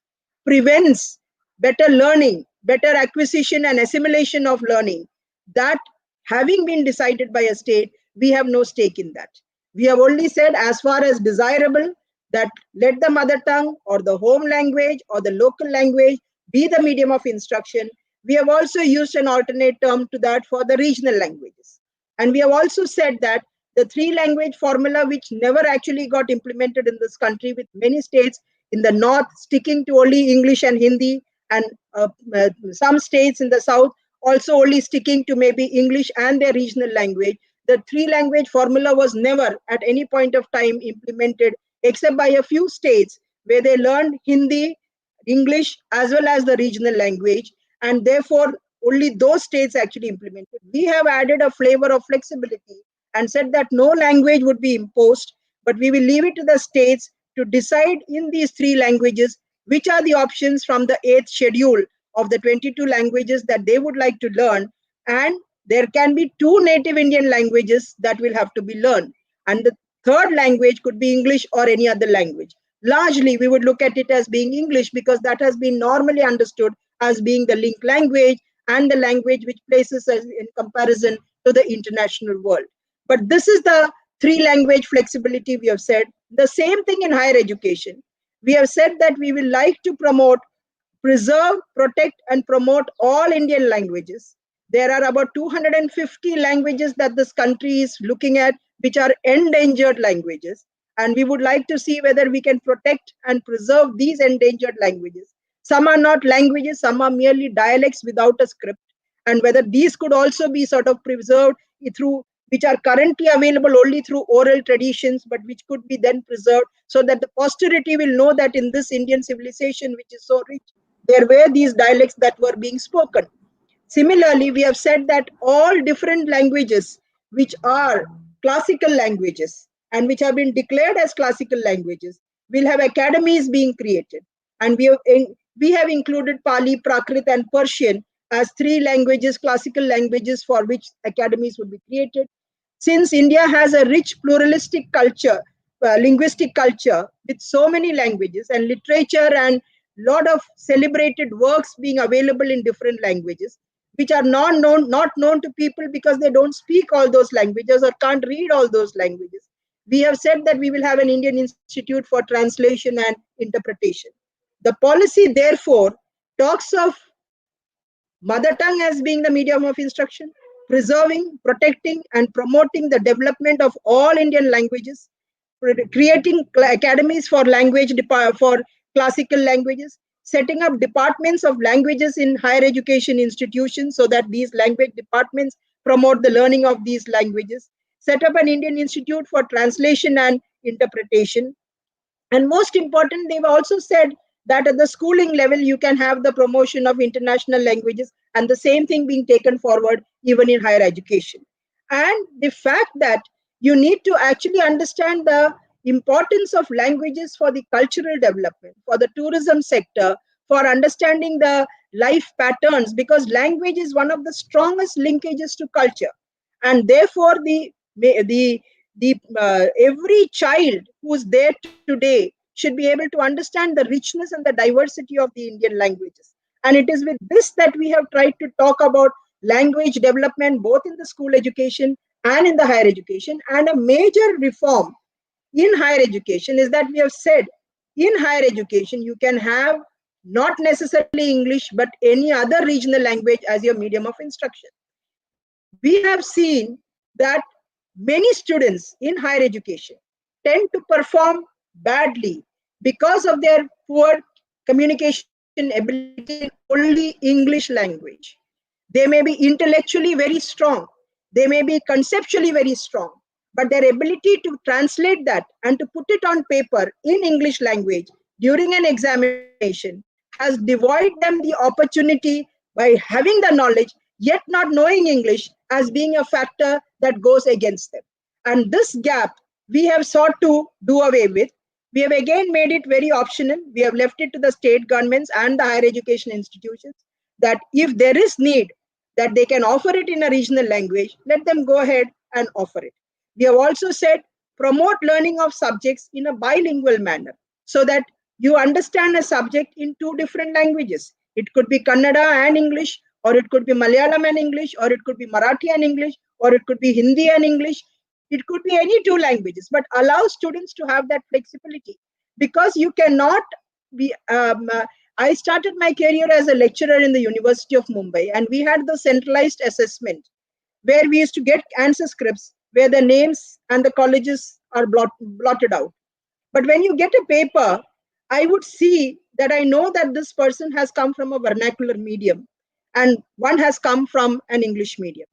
prevents better learning, better acquisition and assimilation of learning. That having been decided by a state, we have no stake in that. We have only said, as far as desirable, that let the mother tongue or the home language or the local language be the medium of instruction. We have also used an alternate term to that for the regional languages. And we have also said that the 3-language formula, which never actually got implemented in this country, with many states in the north sticking to only English and Hindi, and some states in the south also only sticking to maybe English and their regional language. The 3-language formula was never at any point of time implemented, except by a few states where they learned Hindi, English, as well as the regional language. And therefore, only those states actually implemented. We have added a flavor of flexibility and said that no language would be imposed, but we will leave it to the states to decide in these 3 languages which are the options from the 8th schedule of the 22 languages that they would like to learn. And there can be 2 native Indian languages that will have to be learned. And the 3rd language could be English or any other language. Largely, we would look at it as being English, because that has been normally understood as being the link language and the language which places us in comparison to the international world. But this is the 3-language flexibility we have said. The same thing in higher education. We have said that we will like to promote, preserve, protect, and promote all Indian languages. There are about 250 languages that this country is looking at, which are endangered languages. And we would like to see whether we can protect and preserve these endangered languages. Some are not languages, some are merely dialects without a script. And whether these could also be sort of preserved through, which are currently available only through oral traditions, but which could be then preserved, so that the posterity will know that in this Indian civilization, which is so rich, there were these dialects that were being spoken. Similarly, we have said that all different languages which are classical languages and which have been declared as classical languages will have academies being created. And we have included Pali, Prakrit, and Persian as 3 languages, classical languages, for which academies would be created. Since India has a rich pluralistic culture, linguistic culture, with so many languages and literature and lot of celebrated works being available in different languages, which are not known to people because they don't speak all those languages or can't read all those languages. We have said that we will have an Indian Institute for Translation and Interpretation. The policy, therefore, talks of mother tongue as being the medium of instruction, preserving, protecting, and promoting the development of all Indian languages, creating academies for for classical languages, setting up departments of languages in higher education institutions so that these language departments promote the learning of these languages, set up an Indian Institute for Translation and Interpretation. And most important, they've also said that at the schooling level, you can have the promotion of international languages and the same thing being taken forward even in higher education. And the fact that you need to actually understand the importance of languages for the cultural development, for the tourism sector, for understanding the life patterns, because language is one of the strongest linkages to culture. And therefore, every child who's there today should be able to understand the richness and the diversity of the Indian languages. And it is with this that we have tried to talk about language development both in the school education and in the higher education. And a major reform in higher education is that we have said in higher education you can have not necessarily English but any other regional language as your medium of instruction. We have seen that many students in higher education tend to perform badly because of their poor communication ability in only English language. They may be intellectually very strong, they may be conceptually very strong, but their ability to translate that and to put it on paper in English language during an examination has devoid them the opportunity by having the knowledge yet not knowing English as being a factor that goes against them. And this gap we have sought to do away with. We have again made it very optional. We have left it to the state governments and the higher education institutions that if there is need that they can offer it in a regional language, let them go ahead and offer it. We have also said promote learning of subjects in a bilingual manner so that you understand a subject in two different languages. It could be Kannada and English, or it could be Malayalam and English, or it could be Marathi and English, or it could be Hindi and English. It could be any two languages, but allow students to have that flexibility, because you cannot be. I started my career as a lecturer in the University of Mumbai, and we had the centralized assessment where we used to get answer scripts where the names and the colleges are blotted out. But when you get a paper, I would see that I know that this person has come from a vernacular medium and one has come from an English medium.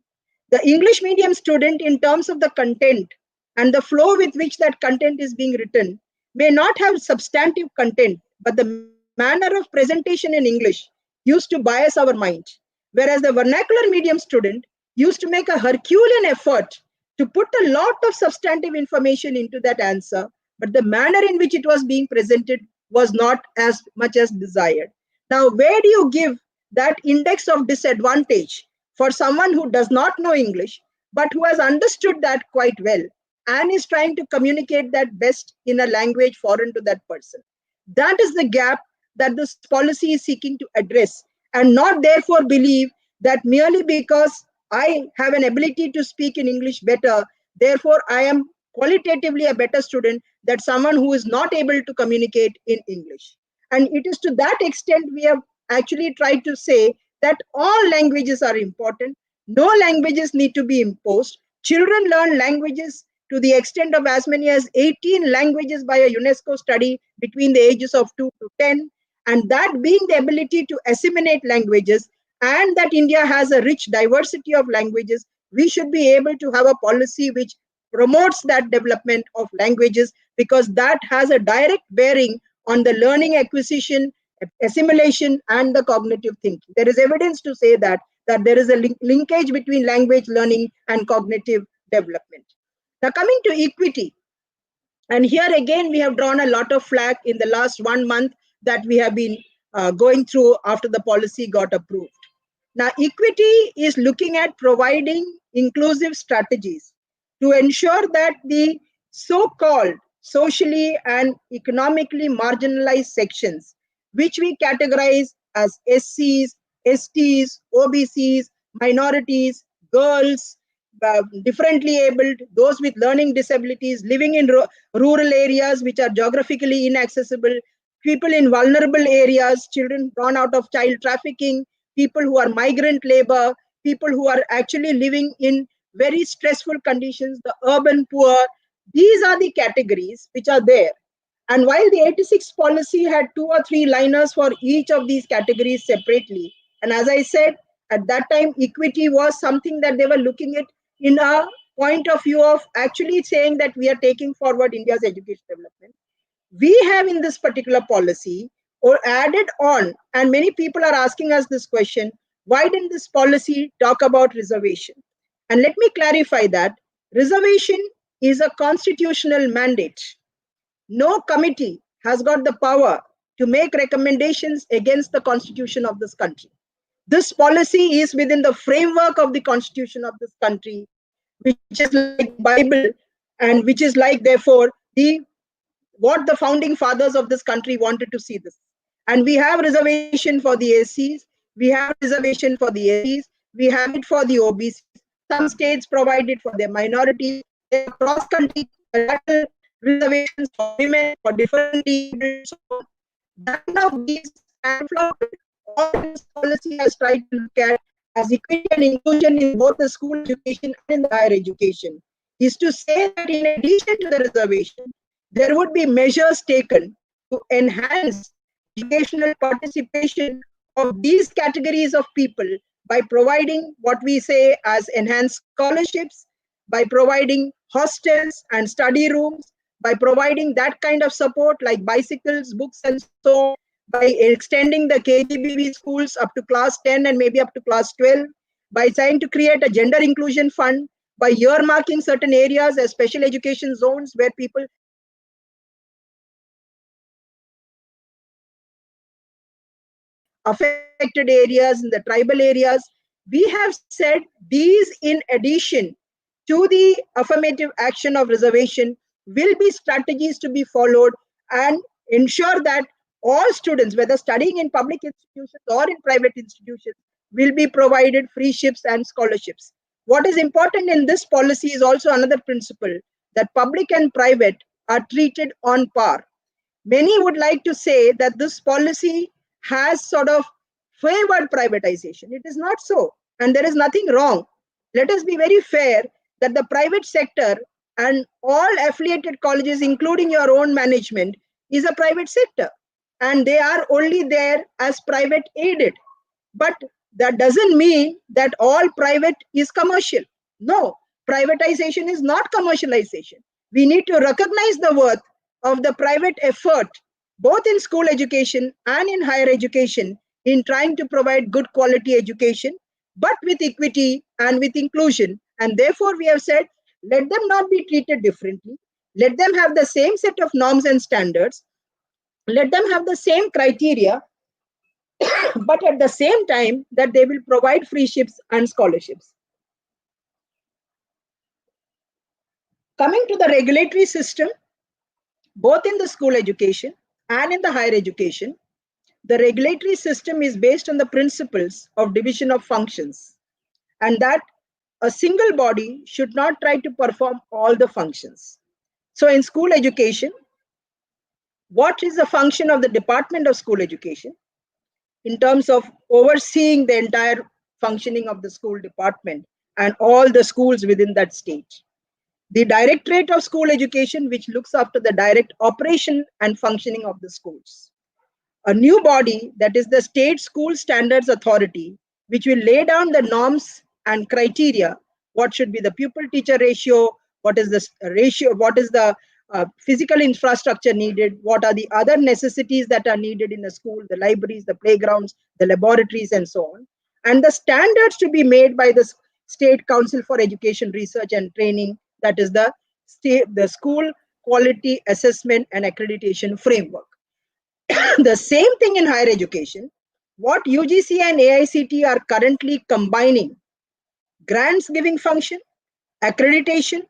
The English medium student, in terms of the content and the flow with which that content is being written, may not have substantive content, but the manner of presentation in English used to bias our mind. Whereas the vernacular medium student used to make a Herculean effort to put a lot of substantive information into that answer, but the manner in which it was being presented was not as much as desired. Now, where do you give that index of disadvantage for someone who does not know English, but who has understood that quite well and is trying to communicate that best in a language foreign to that person? That is the gap that this policy is seeking to address, and not therefore believe that merely because I have an ability to speak in English better, therefore I am qualitatively a better student than someone who is not able to communicate in English. And it is to that extent we have actually tried to say that all languages are important. No languages need to be imposed. Children learn languages to the extent of as many as 18 languages by a UNESCO study between the ages of 2 to 10. And that being the ability to assimilate languages, and that India has a rich diversity of languages, we should be able to have a policy which promotes that development of languages, because that has a direct bearing on the learning acquisition, assimilation, and the cognitive thinking. There is evidence to say that there is a linkage between language learning and cognitive development. Now, coming to equity, and here again we have drawn a lot of flag in the last 1 month that we have been going through after the policy got approved. Now, equity is looking at providing inclusive strategies to ensure that the so-called socially and economically marginalized sections, which we categorize as SCs, STs, OBCs, minorities, girls, differently abled, those with learning disabilities, living in rural areas which are geographically inaccessible, people in vulnerable areas, children born out of child trafficking, people who are migrant labor, people who are actually living in very stressful conditions, the urban poor. These are the categories which are there. And while the 86 policy had 2 or 3 liners for each of these categories separately, and as I said, at that time, equity was something that they were looking at in a point of view of actually saying that we are taking forward India's education development. We have in this particular policy or added on, and many people are asking us this question, why didn't this policy talk about reservation? And let me clarify that reservation is a constitutional mandate. No committee has got the power to make recommendations against the constitution of this country. This policy is within the framework of the constitution of this country, which is like the Bible, and which is like, therefore, what the founding fathers of this country wanted to see this. And we have reservation for the ACs, we have reservation for the SCs, we have it for the OBCs. Some states provide it for their minorities. There are cross-country reservations for women, for differently. So that of these and all this policy has tried to look at as equity and inclusion in both the school education and in the higher education is to say that in addition to the reservation, there would be measures taken to enhance educational participation of these categories of people by providing what we say as enhanced scholarships, by providing hostels and study rooms, by providing that kind of support like bicycles, books, and so on, by extending the KGBV schools up to class 10 and maybe up to class 12, by trying to create a gender inclusion fund, by earmarking certain areas as special education zones where people affected areas, in the tribal areas. We have said these in addition to the affirmative action of reservation will be strategies to be followed and ensure that all students, whether studying in public institutions or in private institutions, will be provided free ships and scholarships. What is important in this policy is also another principle that public and private are treated on par. Many would like to say that this policy has sort of favored privatization. It is not so, and there is nothing wrong. Let us be very fair that the private sector and all affiliated colleges, including your own management, is a private sector, and they are only there as private aided. But that doesn't mean that all private is commercial. No, privatization is not commercialization. We need to recognize the worth of the private effort, both in school education and in higher education, in trying to provide good quality education, but with equity and with inclusion. And therefore, we have said, let them not be treated differently. Let them have the same set of norms and standards. Let them have the same criteria, but at the same time that they will provide free ships and scholarships. Coming to the regulatory system, both in the school education and in the higher education, the regulatory system is based on the principles of division of functions, and that a single body should not try to perform all the functions. So in school education, what is the function of the Department of School Education in terms of overseeing the entire functioning of the school department and all the schools within that state? The Directorate of School Education, which looks after the direct operation and functioning of the schools. A new body, that is the State School Standards Authority, which will lay down the norms and criteria. What should be the pupil-teacher ratio? What is the ratio? What is the physical infrastructure needed? What are the other necessities that are needed in a school? The libraries, the playgrounds, the laboratories, and so on. And the standards to be made by the State Council for Education Research and Training, that is the School Quality Assessment and Accreditation Framework. The same thing in higher education. What UGC and AICT are currently combining: grants giving function, accreditation,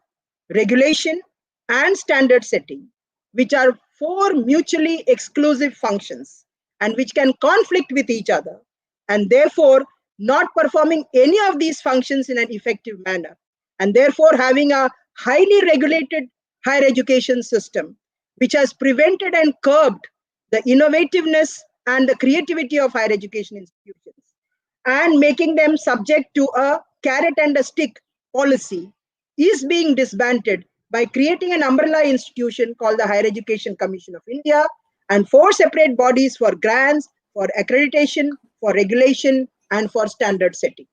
regulation, and standard setting, which are 4 mutually exclusive functions and which can conflict with each other, and therefore not performing any of these functions in an effective manner, and therefore having a highly regulated higher education system, which has prevented and curbed the innovativeness and the creativity of higher education institutions, and making them subject to a carrot and a stick policy, is being disbanded by creating an umbrella institution called the Higher Education Commission of India and 4 separate bodies for grants, for accreditation, for regulation, and for standard setting.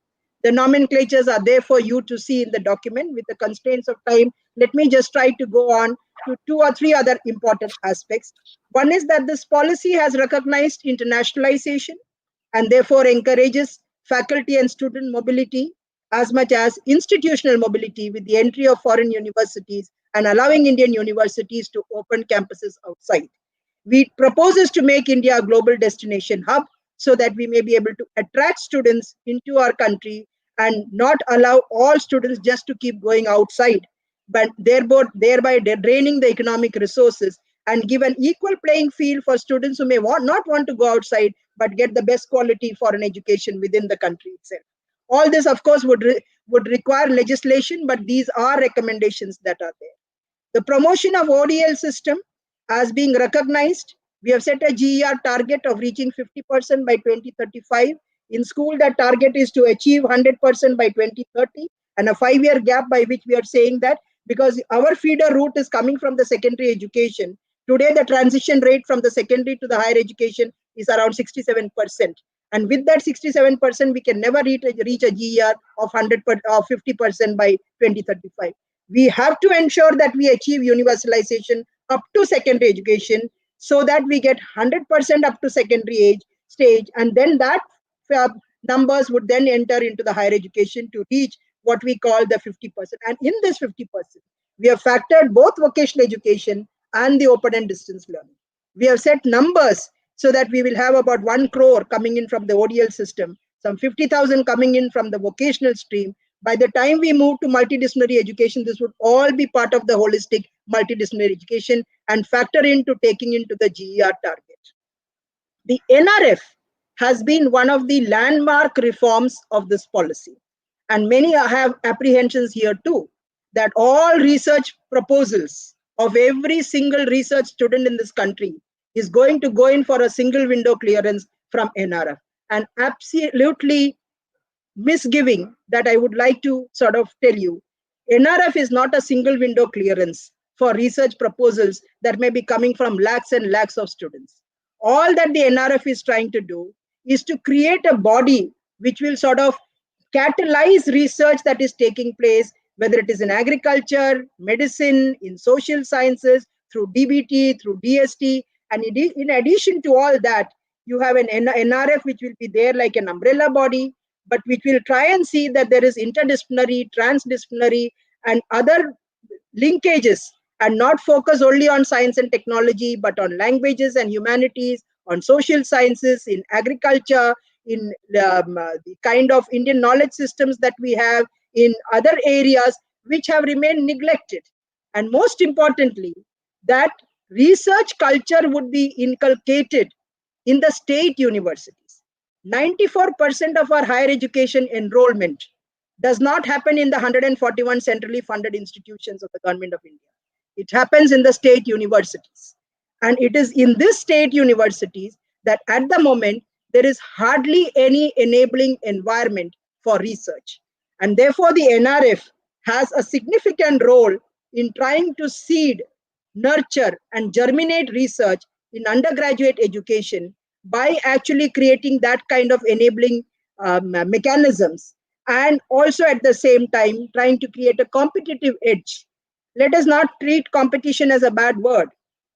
The nomenclatures are there for you to see in the document. With the constraints of time, let me just try to go on to 2 or 3 other important aspects. One is that this policy has recognized internationalization and therefore encourages faculty and student mobility as much as institutional mobility with the entry of foreign universities and allowing Indian universities to open campuses outside. We proposes to make India a global destination hub so that we may be able to attract students into our country and not allow all students just to keep going outside, but thereby draining the economic resources and give an equal playing field for students who may not want to go outside but get the best quality foreign education within the country itself. All this, of course, would require legislation, but these are recommendations that are there. The promotion of ODL system as being recognized, we have set a GER target of reaching 50% by 2035. In school, that target is to achieve 100% by 2030, and a 5-year gap by which we are saying that because our feeder route is coming from the secondary education. Today, the transition rate from the secondary to the higher education is around 67%. And with that 67%, we can never reach a GER of 50% by 2035. We have to ensure that we achieve universalization up to secondary education so that we get 100% up to secondary stage, and then that numbers would then enter into the higher education to reach what we call the 50%. And in this 50%, we have factored both vocational education and the open and distance learning. We have set numbers so that we will have about 1 crore coming in from the ODL system, some 50,000 coming in from the vocational stream. By the time we move to multidisciplinary education, this would all be part of the holistic multidisciplinary education and factor into taking into the GER target. The NRF has been one of the landmark reforms of this policy. And many have apprehensions here too, that all research proposals of every single research student in this country is going to go in for a single window clearance from NRF. And absolutely misgiving that I would like to sort of tell you, NRF is not a single window clearance for research proposals that may be coming from lakhs and lakhs of students. All that the NRF is trying to do is to create a body which will sort of catalyze research that is taking place, whether it is in agriculture, medicine, in social sciences, through DBT, through DST. And in addition to all that, you have an NRF which will be there like an umbrella body, but which will try and see that there is interdisciplinary, transdisciplinary, and other linkages, and not focus only on science and technology, but on languages and humanities, on social sciences, in agriculture, in the kind of Indian knowledge systems that we have in other areas which have remained neglected. And most importantly, that research culture would be inculcated in the state universities. 94% of our higher education enrollment does not happen in the 141 centrally funded institutions of the government of India. It happens in the state universities. And it is in these state universities that at the moment, there is hardly any enabling environment for research. And therefore, the NRF has a significant role in trying to seed, nurture, and germinate research in undergraduate education by actually creating that kind of enabling mechanisms, and also at the same time trying to create a competitive edge. Let us not treat competition as a bad word.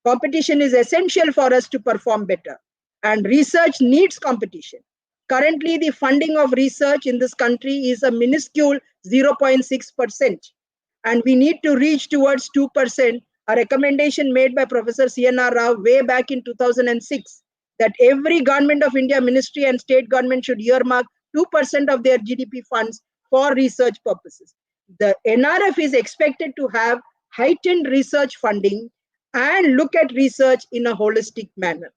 Competition is essential for us to perform better, and research needs competition. Currently, the funding of research in this country is a minuscule 0.6%, and we need to reach towards 2%, a recommendation made by Professor C.N.R. Rao way back in 2006, that every government of India ministry and state government should earmark 2% of their GDP funds for research purposes. The NRF is expected to have heightened research funding and look at research in a holistic manner.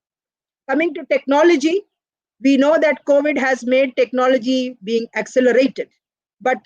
Coming to technology, we know that COVID has made technology being accelerated, but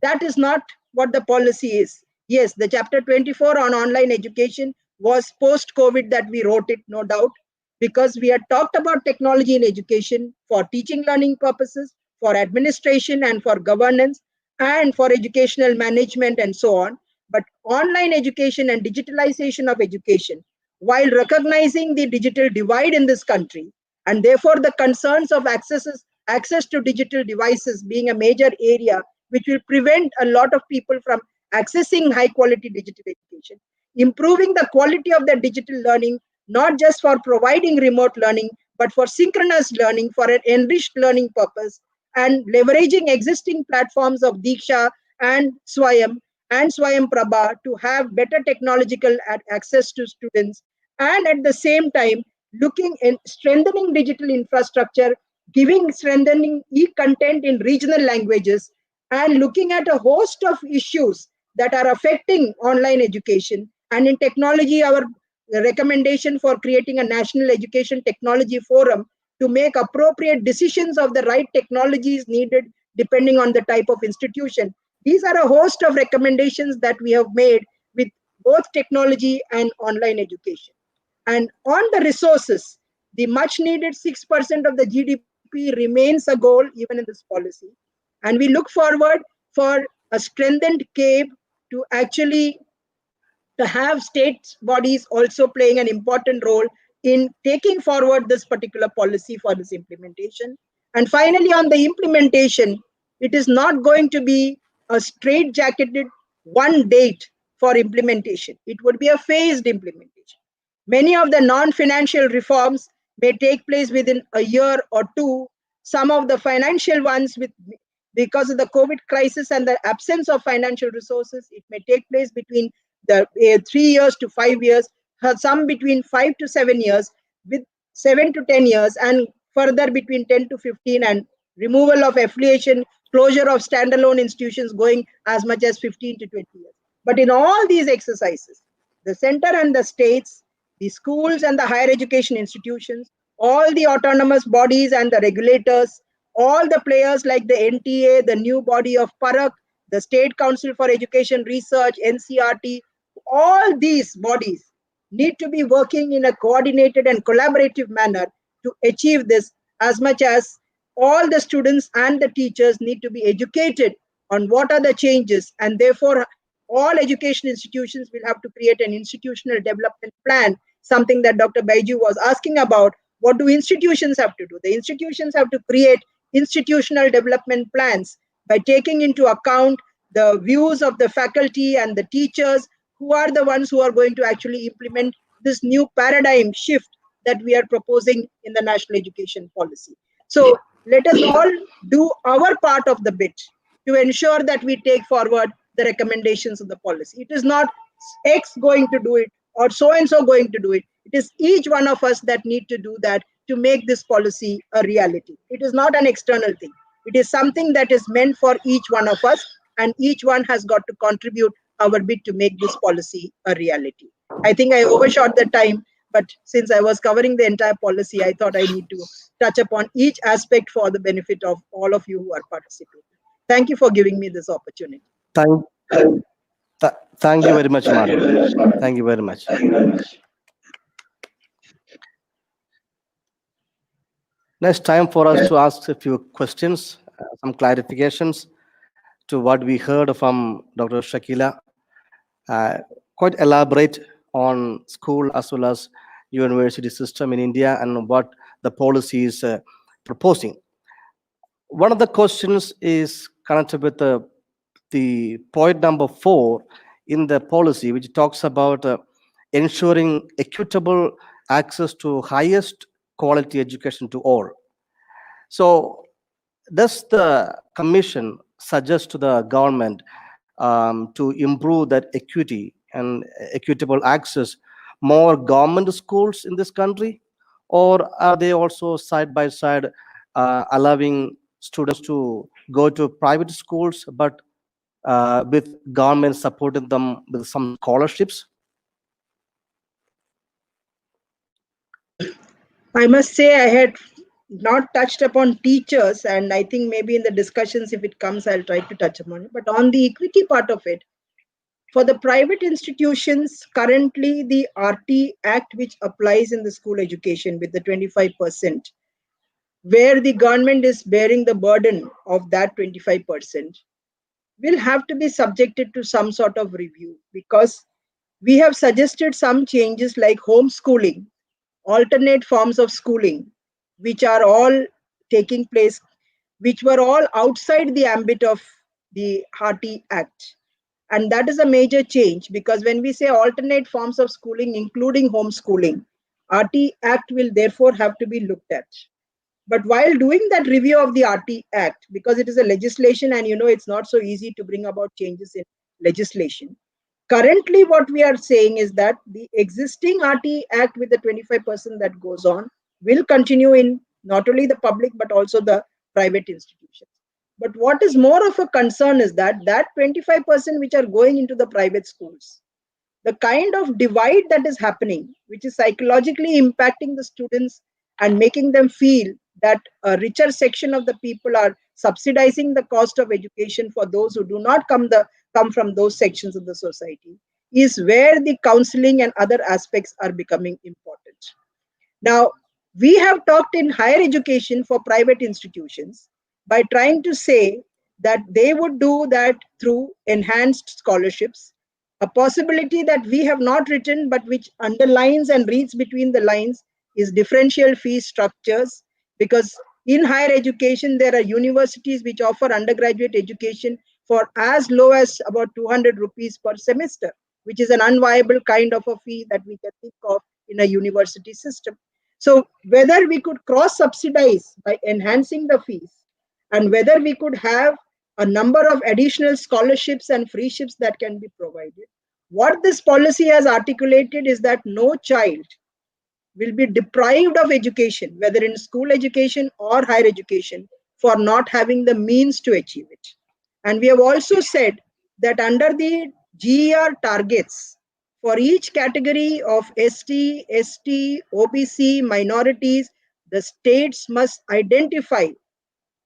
that is not what the policy is. Yes, the chapter 24 on online education was post-COVID that we wrote it, no doubt, because we had talked about technology in education for teaching learning purposes, for administration and for governance, and for educational management and so on. but online education and digitalization of education, while recognizing the digital divide in this country, and therefore the concerns of access to digital devices being a major area which will prevent a lot of people from accessing high quality digital education, improving the quality of the digital learning, not just for providing remote learning, but for synchronous learning, for an enriched learning purpose, and leveraging existing platforms of Diksha and Swayam Prabha to have better technological access to students, and at the same time looking in strengthening digital infrastructure, giving strengthening e-content in regional languages, and looking at a host of issues that are affecting online education. And in technology, our recommendation for creating a national education technology forum to make appropriate decisions of the right technologies needed depending on the type of institution. These are a host of recommendations that we have made with both technology and online education. And on the resources, the much needed 6% of the GDP remains a goal even in this policy. And we look forward for a strengthened CABE to actually to have state bodies also playing an important role in taking forward this particular policy for this implementation. And finally, on the implementation, it is not going to be a straight-jacketed one date for implementation. It would be a phased implementation. Many of the non-financial reforms may take place within a year or two. Some of the financial ones, because of the COVID crisis and the absence of financial resources, it may take place between the 3 years to 5 years, some between 5 to 7 years, with 7 to 10 years, and further between 10 to 15, and removal of affiliation, closure of standalone institutions going as much as 15 to 20 years. But in all these exercises, the center and the states, the schools and the higher education institutions, all the autonomous bodies and the regulators, all the players like the NTA, the new body of Parak, the State Council for Education Research, NCRT, all these bodies need to be working in a coordinated and collaborative manner to achieve this, as much as all the students and the teachers need to be educated on what are the changes, and therefore all education institutions will have to create an institutional development plan, something that Dr. Baiju was asking about. What do institutions have to do? The institutions have to create institutional development plans by taking into account the views of the faculty and the teachers, who are the ones who are going to actually implement this new paradigm shift that we are proposing in the national education policy. So let us all do our part of the bit to ensure that we take forward the recommendations of the policy. It is not X going to do it or so and so going to do it. It is each one of us that need to do that to make this policy a reality. It is not an external thing. It is something that is meant for each one of us, and each one has got to contribute our bit to make this policy a reality. I think I overshot the time, but since I was covering the entire policy, I thought I need to touch upon each aspect for the benefit of all of you who are participating. Thank you for giving me this opportunity. Thank you very much, madam. Thank you very much. Next, time for us to ask a few questions, some clarifications to what we heard from Dr. Shakila. Quite elaborate on school as well as university system in India and what the policy is proposing. One of the questions is connected with the point number 4 in the policy, which talks about ensuring equitable access to highest quality education to all. So does the commission suggest to the government to improve that equity and equitable access more government schools in this country, or are they also side by side allowing students to go to private schools but with government supporting them with some scholarships? I must say I had not touched upon teachers, and I think maybe in the discussions, if it comes, I'll try to touch upon it. But on the equity part of it, for the private institutions, currently the RT Act, which applies in the school education with the 25%, where the government is bearing the burden of that 25%, will have to be subjected to some sort of review, because we have suggested some changes like homeschooling, alternate forms of schooling, which are all taking place, which were all outside the ambit of the Hearty Act. And that is a major change, because when we say alternate forms of schooling, including homeschooling, RT Act will therefore have to be looked at. But while doing that review of the RT Act, because it is a legislation and it's not so easy to bring about changes in legislation, currently what we are saying is that the existing RT Act with the 25% that goes on will continue in not only the public but also the private institutions. But what is more of a concern is that 25% which are going into the private schools, the kind of divide that is happening, which is psychologically impacting the students and making them feel that a richer section of the people are subsidizing the cost of education for those who do not come from those sections of the society, is where the counseling and other aspects are becoming important. Now, we have talked in higher education for private institutions by trying to say that they would do that through enhanced scholarships, a possibility that we have not written but which underlines and reads between the lines is differential fee structures, because in higher education there are universities which offer undergraduate education for as low as about 200 rupees per semester, which is an unviable kind of a fee that we can think of in a university system. So whether we could cross subsidize by enhancing the fees, and whether we could have a number of additional scholarships and free ships that can be provided. What this policy has articulated is that no child will be deprived of education, whether in school education or higher education, for not having the means to achieve it. And we have also said that under the GER targets, for each category of ST, ST, OBC, minorities, the states must identify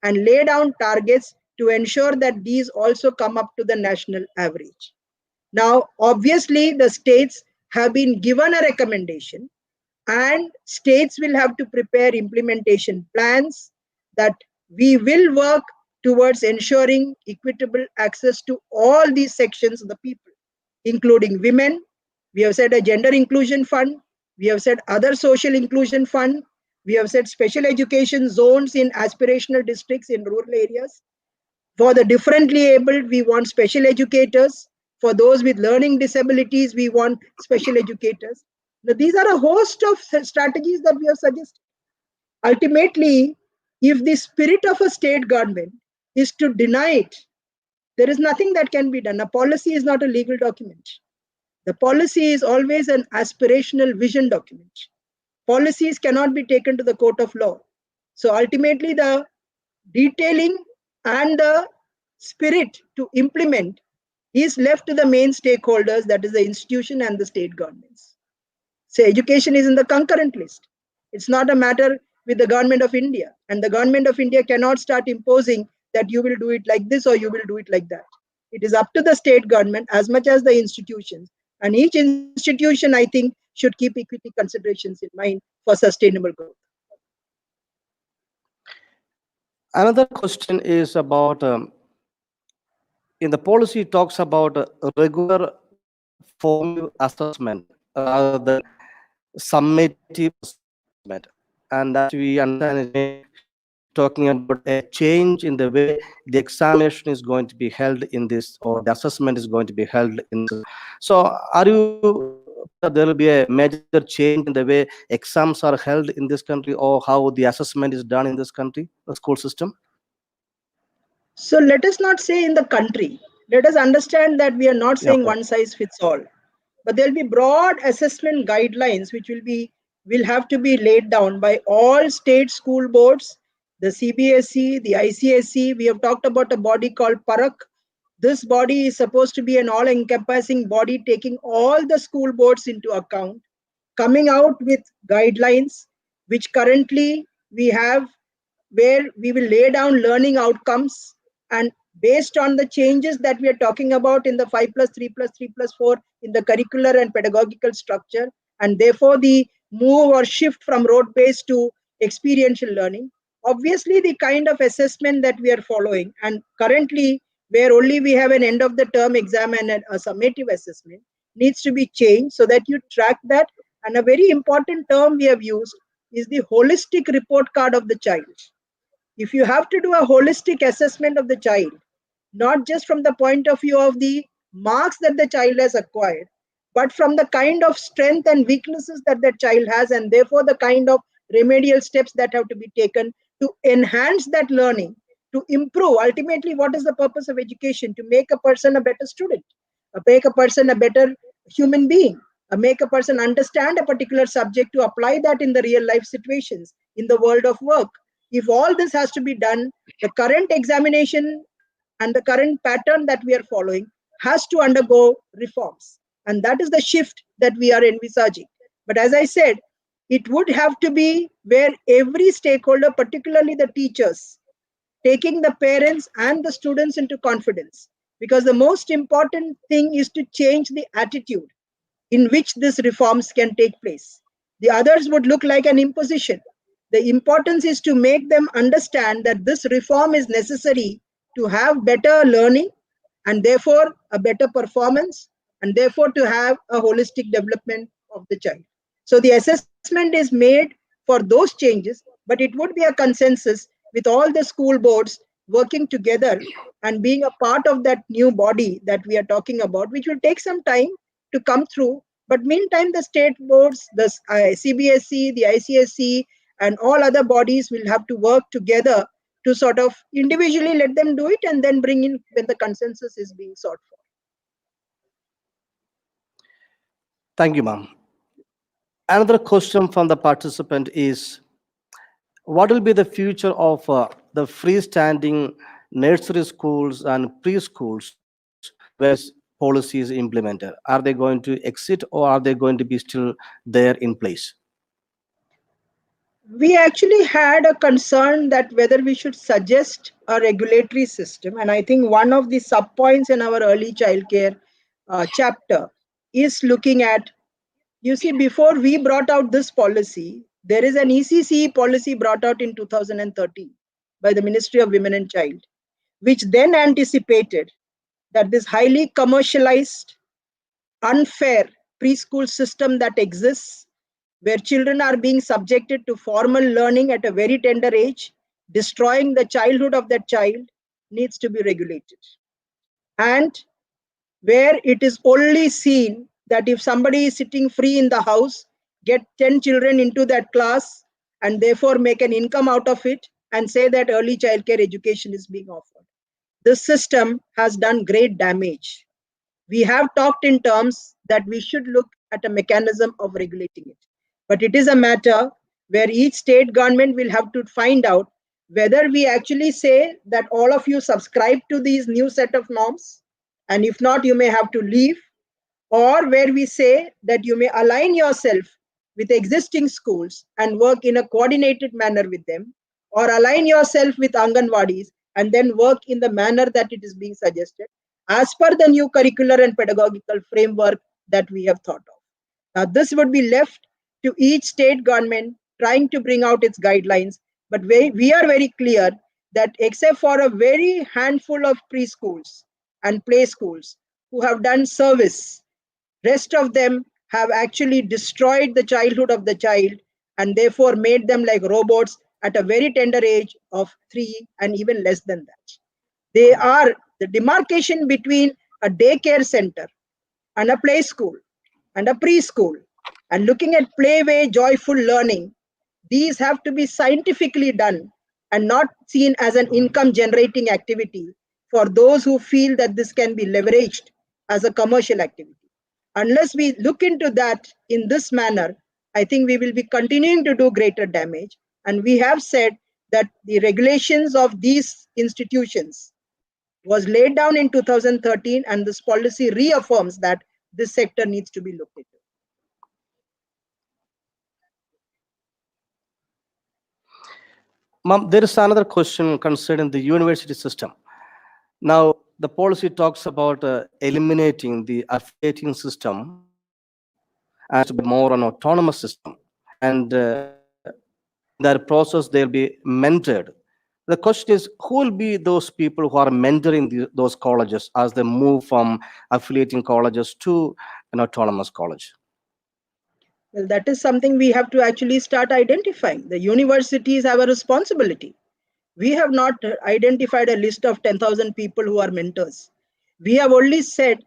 and lay down targets to ensure that these also come up to the national average. Now, obviously, the states have been given a recommendation, and states will have to prepare implementation plans that we will work towards ensuring equitable access to all these sections of the people, including women. We have said a gender inclusion fund. We have said other social inclusion fund. We have said special education zones in aspirational districts in rural areas. For the differently abled, we want special educators. For those with learning disabilities, we want special educators. Now, these are a host of strategies that we have suggested. Ultimately, if the spirit of a state government is to deny it, there is nothing that can be done. A policy is not a legal document. The policy is always an aspirational vision document. Policies cannot be taken to the court of law. So ultimately, the detailing and the spirit to implement is left to the main stakeholders, that is the institution and the state governments. So education is in the concurrent list. It's not a matter with the government of India, and the government of India cannot start imposing that you will do it like this or you will do it like that. It is up to the state government as much as the institutions, and each institution, I think, should keep equity considerations in mind for sustainable growth. Another question is about, in the policy it talks about regular formative assessment rather than summative assessment. And as we understand, it talking about a change in the way the examination is going to be held in this, or the assessment is going to be held in this. So are you, there will be a major change in the way exams are held in this country, or how the assessment is done in this country, the school system? So let us not say in the country. Let us understand that we are not saying one size fits all, but there will be broad assessment guidelines which will have to be laid down by all state school boards, the CBSE, the ICSE. We have talked about a body called Parak. This body is supposed to be an all-encompassing body taking all the school boards into account, coming out with guidelines which currently we have, where we will lay down learning outcomes, and based on the changes that we are talking about in the 5+3+3+4 in the curricular and pedagogical structure, and therefore the move or shift from rote-based to experiential learning. Obviously, the kind of assessment that we are following, and currently where only we have an end of the term exam and a summative assessment, needs to be changed so that you track that. And a very important term we have used is the holistic report card of the child. If you have to do a holistic assessment of the child, not just from the point of view of the marks that the child has acquired, but from the kind of strength and weaknesses that the child has, and therefore the kind of remedial steps that have to be taken to enhance that learning, to improve. Ultimately, what is the purpose of education? To make a person a better student, make a person a better human being, make a person understand a particular subject, to apply that in the real life situations, in the world of work. If all this has to be done, the current examination and the current pattern that we are following has to undergo reforms. And that is the shift that we are envisaging. But as I said, it would have to be where every stakeholder, particularly the teachers, taking the parents and the students into confidence. Because the most important thing is to change the attitude in which these reforms can take place. The others would look like an imposition. The importance is to make them understand that this reform is necessary to have better learning, and therefore a better performance, and therefore to have a holistic development of the child. So the assessment is made for those changes, but it would be a consensus with all the school boards working together and being a part of that new body that we are talking about, which will take some time to come through. But meantime, the state boards, the CBSE, the ICSE, and all other bodies will have to work together to sort of individually let them do it, and then bring in when the consensus is being sought for. Thank you, ma'am. Another question from the participant is, what will be the future of the freestanding nursery schools and preschools where this policy is implemented? Are they going to exit, or are they going to be still there in place? We actually had a concern that whether we should suggest a regulatory system. And I think one of the sub points in our early childcare chapter is looking at, you see, before we brought out this policy, there is an ECCE policy brought out in 2013 by the Ministry of Women and Child, which then anticipated that this highly commercialized, unfair preschool system that exists, where children are being subjected to formal learning at a very tender age, destroying the childhood of that child, needs to be regulated. And where it is only seen that if somebody is sitting free in the house, get 10 children into that class, and therefore make an income out of it, and say that early childcare education is being offered. This system has done great damage. We have talked in terms that we should look at a mechanism of regulating it. But it is a matter where each state government will have to find out whether we actually say that all of you subscribe to these new set of norms, and if not, you may have to leave, or where we say that you may align yourself with existing schools and work in a coordinated manner with them, or align yourself with Anganwadis and then work in the manner that it is being suggested as per the new curricular and pedagogical framework that we have thought of. Now, this would be left to each state government trying to bring out its guidelines, but we are very clear that except for a very handful of preschools and play schools who have done service, rest of them have actually destroyed the childhood of the child, and therefore made them like robots at a very tender age of 3 and even less than that. They are the demarcation between a daycare center and a play school and a preschool, and looking at playway joyful learning. These have to be scientifically done and not seen as an income generating activity for those who feel that this can be leveraged as a commercial activity. Unless we look into that in this manner, I think we will be continuing to do greater damage. And we have said that the regulations of these institutions was laid down in 2013, and this policy reaffirms that this sector needs to be looked into. Ma'am, there is another question concerning the university system. Now, the policy talks about eliminating the affiliating system and to be more an autonomous system. And in that process, they'll be mentored The question is, who will be those people who are mentoring those colleges as they move from affiliating colleges to an autonomous college? Well, that is something we have to actually start identifying. The universities have a responsibility. We have not identified a list of 10,000 people who are mentors. We have only said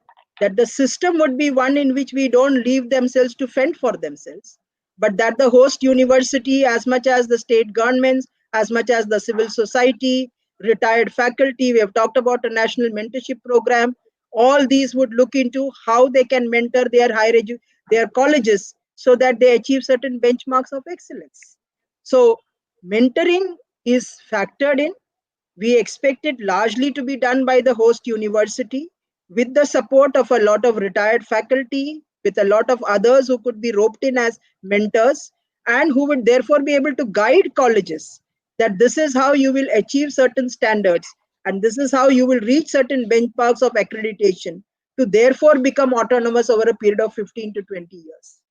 that the system would be one in which we don't leave themselves to fend for themselves, but that the host university, as much as the state governments, as much as the civil society, retired faculty, we have talked about a national mentorship program, all these would look into how they can mentor their colleges so that they achieve certain benchmarks of excellence. So mentoring is factored in. We expect it largely to be done by the host university with the support of a lot of retired faculty, with a lot of others who could be roped in as mentors and who would therefore be able to guide colleges that this is how you will achieve certain standards and this is how you will reach certain benchmarks of accreditation to therefore become autonomous over a period of 15 to 20 years.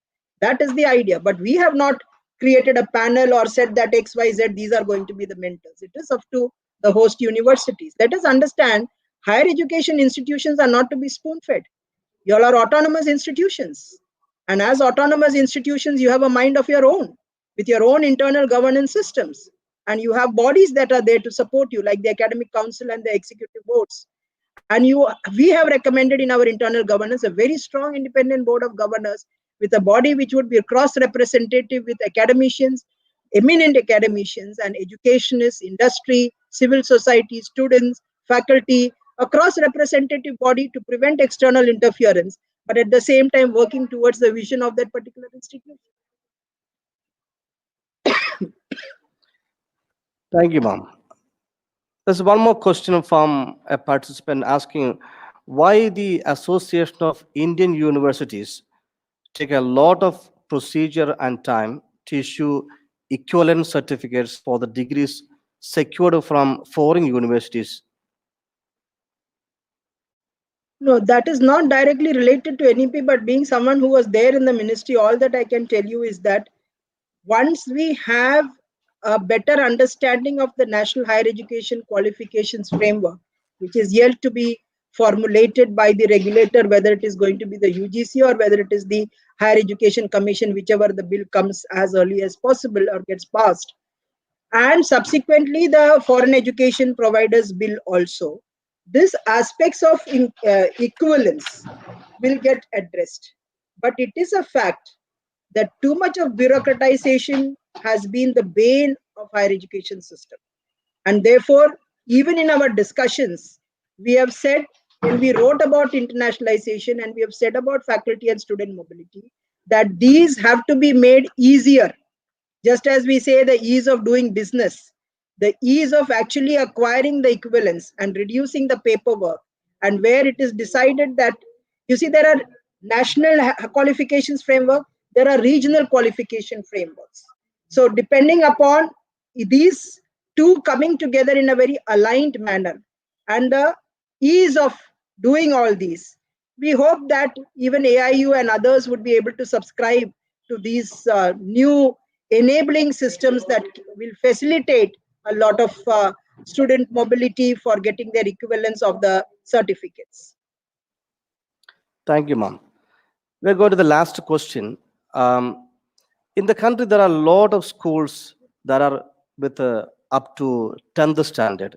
That is the idea. But we have not created a panel or said that XYZ, these are going to be the mentors. It is up to the host universities. Let us understand higher education institutions are not to be spoon fed. You all are autonomous institutions. And as autonomous institutions, you have a mind of your own with your own internal governance systems. And you have bodies that are there to support you, like the academic council and the executive boards. And we have recommended in our internal governance a very strong independent board of governors with a body which would be cross representative with academicians, eminent academicians and educationists, industry, civil society, students, faculty, a cross representative body to prevent external interference, but at the same time working towards the vision of that particular institution. Thank you, ma'am. There's one more question from a participant asking why the Association of Indian Universities take a lot of procedure and time to issue equivalent certificates for the degrees secured from foreign universities. No, that is not directly related to NEP, but being someone who was there in the ministry, all that I can tell you is that once we have a better understanding of the National Higher Education Qualifications Framework, which is yet to be formulated by the regulator, whether it is going to be the UGC or whether it is the Higher Education Commission, whichever the bill comes as early as possible or gets passed, and subsequently the Foreign Education Providers Bill also, these aspects of equivalence will get addressed. But it is a fact that too much of bureaucratization has been the bane of higher education system. And therefore, even in our discussions, we have said, when we wrote about internationalization and we have said about faculty and student mobility, that these have to be made easier. Just as we say the ease of doing business, the ease of actually acquiring the equivalence and reducing the paperwork, and where it is decided that, you see, there are national qualifications framework, there are regional qualification frameworks. So depending upon these two coming together in a very aligned manner and the ease of doing all these, we hope that even AIU and others would be able to subscribe to these new enabling systems that will facilitate a lot of student mobility for getting their equivalence of the certificates. Thank you, ma'am. We'll go to the last question. In the country, there are a lot of schools that are with up to 10th standard.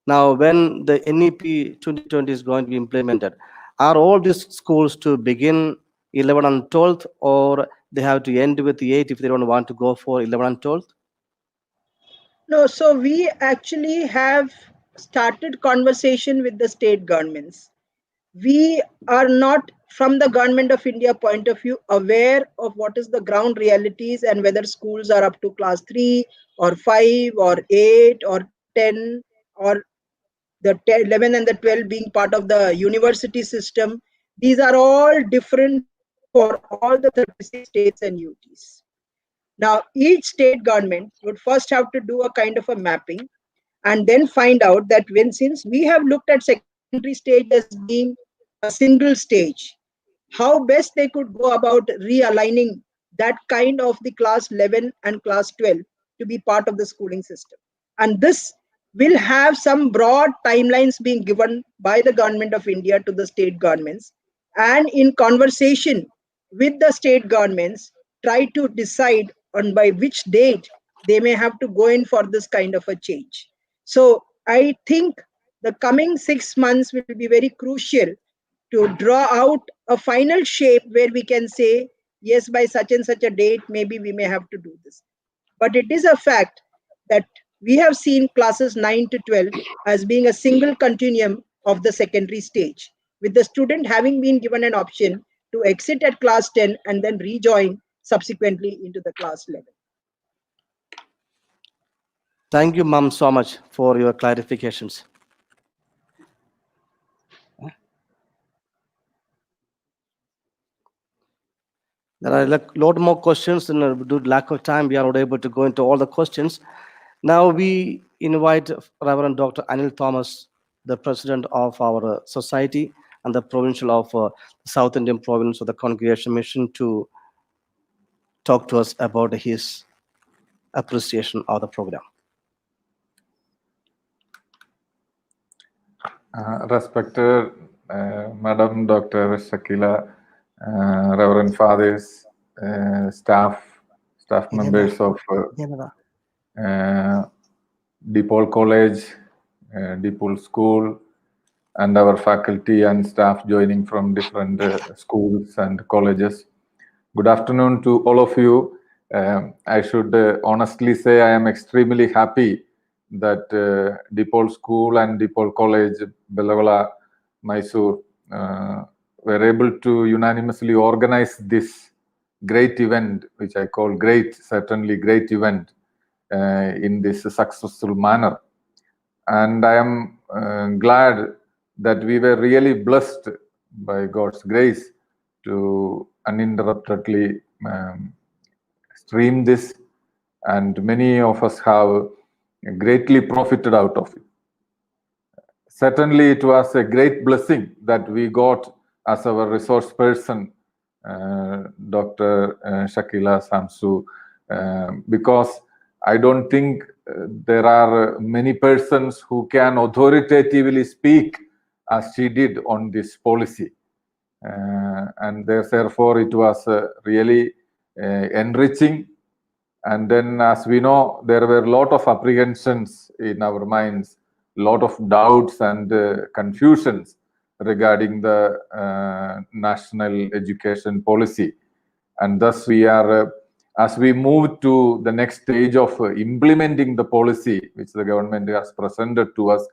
Now, when the NEP 2020 is going to be implemented, are all these schools to begin 11 and 12th, or they have to end with the 8 if they don't want to go for 11 and 12th? No, so we actually have started conversation with the state governments. We are not, from the Government of India point of view, aware of what is the ground realities and whether schools are up to class 3 or 5 or 8 or 10 or the 11 and the 12 being part of the university system. These are all different for all the 36 states and UTs. Now, each state government would first have to do a kind of a mapping and then find out that since we have looked at secondary stage as being a single stage, how best they could go about realigning that kind of the class 11 and class 12 to be part of the schooling system. And this will have some broad timelines being given by the government of India to the state governments, and in conversation with the state governments, try to decide on by which date they may have to go in for this kind of a change. So I think the coming 6 months will be very crucial to draw out a final shape where we can say, yes, by such and such a date, maybe we may have to do this. But it is a fact that we have seen classes 9 to 12 as being a single continuum of the secondary stage, with the student having been given an option to exit at class 10 and then rejoin subsequently into the class 11. Thank you, ma'am, so much for your clarifications. There are a lot more questions, and due to lack of time, we are not able to go into all the questions. Now we invite Reverend Dr. Anil Thomas, the president of our society and the provincial of South Indian province of the Congregation Mission, to talk to us about his appreciation of the program. Respected Madam Dr. Shakila, Reverend Fathers, staff members of DePaul College, DePaul School, and our faculty and staff joining from different schools and colleges. Good afternoon to all of you. I should honestly say I am extremely happy that DePaul School and DePaul College, Belagala, Mysore, were able to unanimously organize this great event, which I call great, certainly great event, in this successful manner. And I am glad that we were really blessed by God's grace to uninterruptedly stream this, and many of us have greatly profited out of it. Certainly, it was a great blessing that we got as our resource person, Dr. Shakila Shamsu, because I don't think there are many persons who can authoritatively speak as she did on this policy. And therefore, it was really enriching. And then, as we know, there were a lot of apprehensions in our minds, a lot of doubts and confusions regarding the national education policy. And thus we are, as we move to the next stage of implementing the policy which the government has presented to us,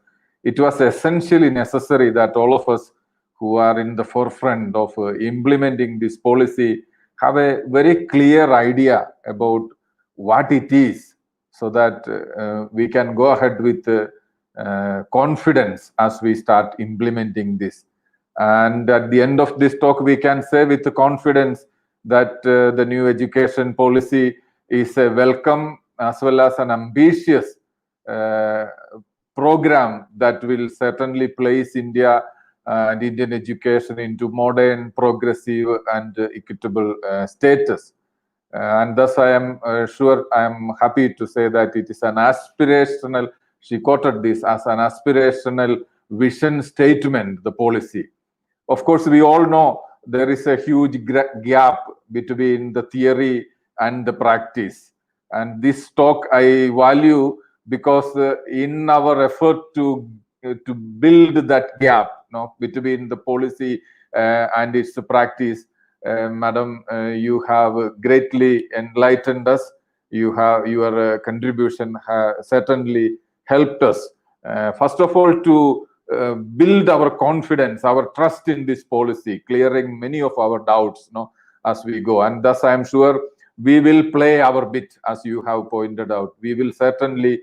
it was essentially necessary that all of us who are in the forefront of implementing this policy have a very clear idea about what it is, so that we can go ahead with confidence as we start implementing this. And at the end of this talk, we can say with confidence that the new education policy is a welcome as well as an ambitious program that will certainly place India and Indian education into modern, progressive, and equitable status. And thus I am sure, I am happy to say that it is an aspirational, she quoted this as an aspirational vision statement, the policy. Of course, we all know there is a huge gap between the theory and the practice. And this talk I value because in our effort to build that gap, between the policy and its practice, Madam, you have greatly enlightened us. Your contribution has certainly helped us, first of all, to build our confidence, our trust in this policy, clearing many of our doubts as we go. And thus, I am sure we will play our bit, as you have pointed out. We will certainly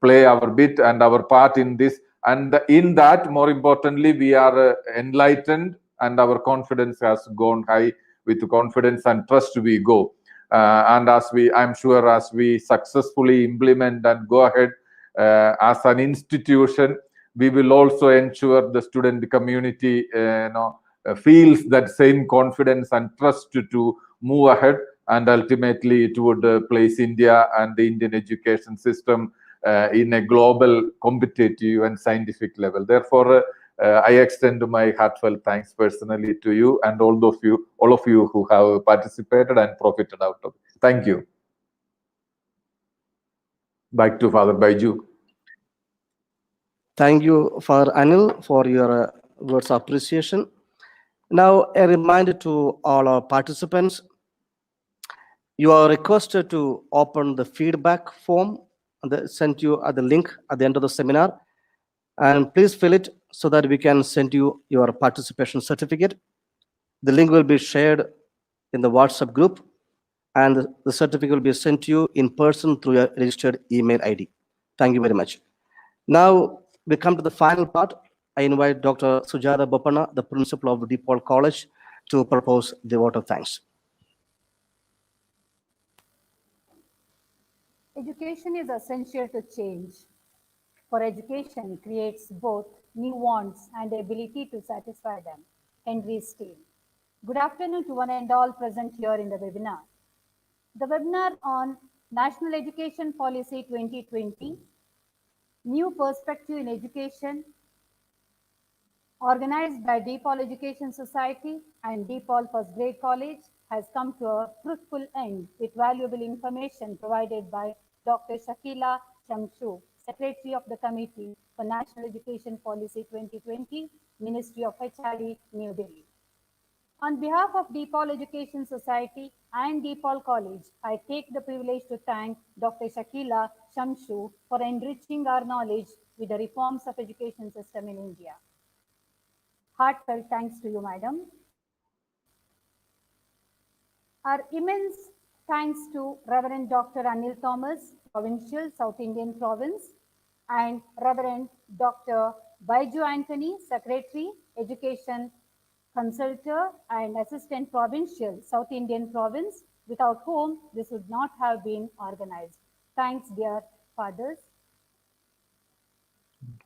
play our bit and our part in this. And in that, more importantly, we are enlightened, and our confidence has gone high. With confidence and trust we go. And I'm sure as we successfully implement and go ahead as an institution, we will also ensure the student community feels that same confidence and trust to move ahead, and ultimately it would place India and the Indian education system in a global, competitive, and scientific level. Therefore, I extend my heartfelt thanks personally to you and all of you who have participated and profited out of it. Thank you. Back to Father Baiju. Thank you, Father Anil, for your words of appreciation. Now, a reminder to all our participants, you are requested to open the feedback form sent you at the link at the end of the seminar, and please fill it so that we can send you your participation certificate. The link will be shared in the WhatsApp group, and the certificate will be sent to you in person through your registered email ID. Thank you very much. Now we come to the final part. I invite Dr. Sujatha Bopanna, the principal of DPIRS College, to propose the vote of thanks. Education is essential to change. For education creates both new wants and the ability to satisfy them. Henry Steele. Good afternoon to one and all present here in the webinar. The webinar on National Education Policy 2020, New Perspective in Education, organized by DPIRS Education Society and DPIRS First Grade College, has come to a fruitful end with valuable information provided by Dr. Shakila, Shamsu, Secretary of the Committee for National Education Policy 2020, Ministry of MHRD, New Delhi. On behalf of DPIRS Education Society and DPIRS College, I take the privilege to thank Dr. Shakila, Shamsu for enriching our knowledge with the reforms of education system in India. Heartfelt thanks to you, madam. Our immense thanks to Reverend Dr. Anil Thomas, Provincial, South Indian Province, and Reverend Dr. Baiju Anthony, Secretary, Education Consultor and Assistant Provincial, South Indian Province, without whom this would not have been organized. Thanks, dear fathers.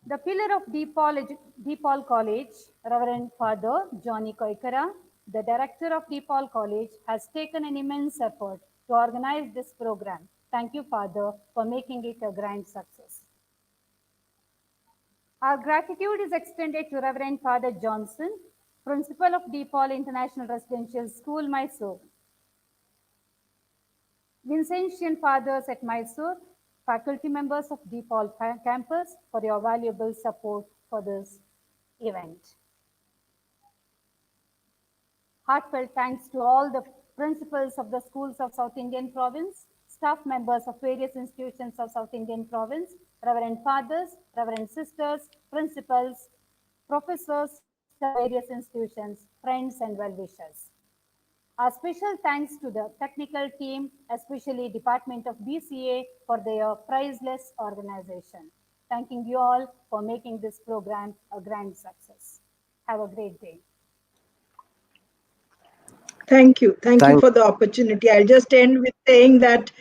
The pillar of DPIRS College, Reverend Father Johny Koyikkara, the director of DPIRS College, has taken an immense effort to organize this program. Thank you, Father, for making it a grand success. Our gratitude is extended to Reverend Father Johnson, Principal of DPIRS International Residential School, Mysore. Vincentian Fathers at Mysore, faculty members of DPIRS campus, for your valuable support for this event. Heartfelt thanks to all the principals of the schools of South Indian Province, staff members of various institutions of South Indian Province, Reverend Fathers, Reverend Sisters, principals, professors of various institutions, friends and well-wishers. Our special thanks to the technical team, especially Department of BCA, for their priceless organization. Thanking you all for making this program a grand success. Have a great day. Thank you. Thank you for the opportunity. I'll just end with saying that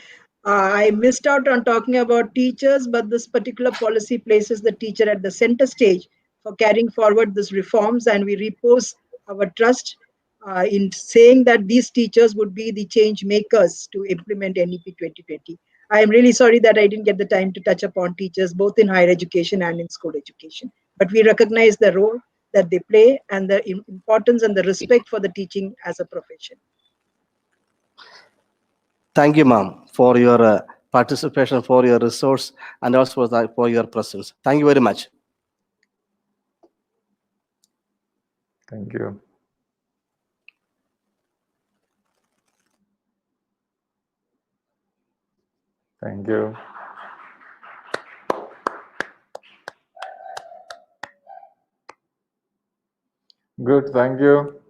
I missed out on talking about teachers, but this particular policy places the teacher at the center stage for carrying forward these reforms, and we repose our trust in saying that these teachers would be the change makers to implement NEP 2020. I am really sorry that I didn't get the time to touch upon teachers both in higher education and in school education, but we recognize the role that they play and the importance and the respect for the teaching as a profession. Thank you, ma'am, for your participation, for your resource, and also for your presence. Thank you very much. Thank you. Thank you. Good, thank you.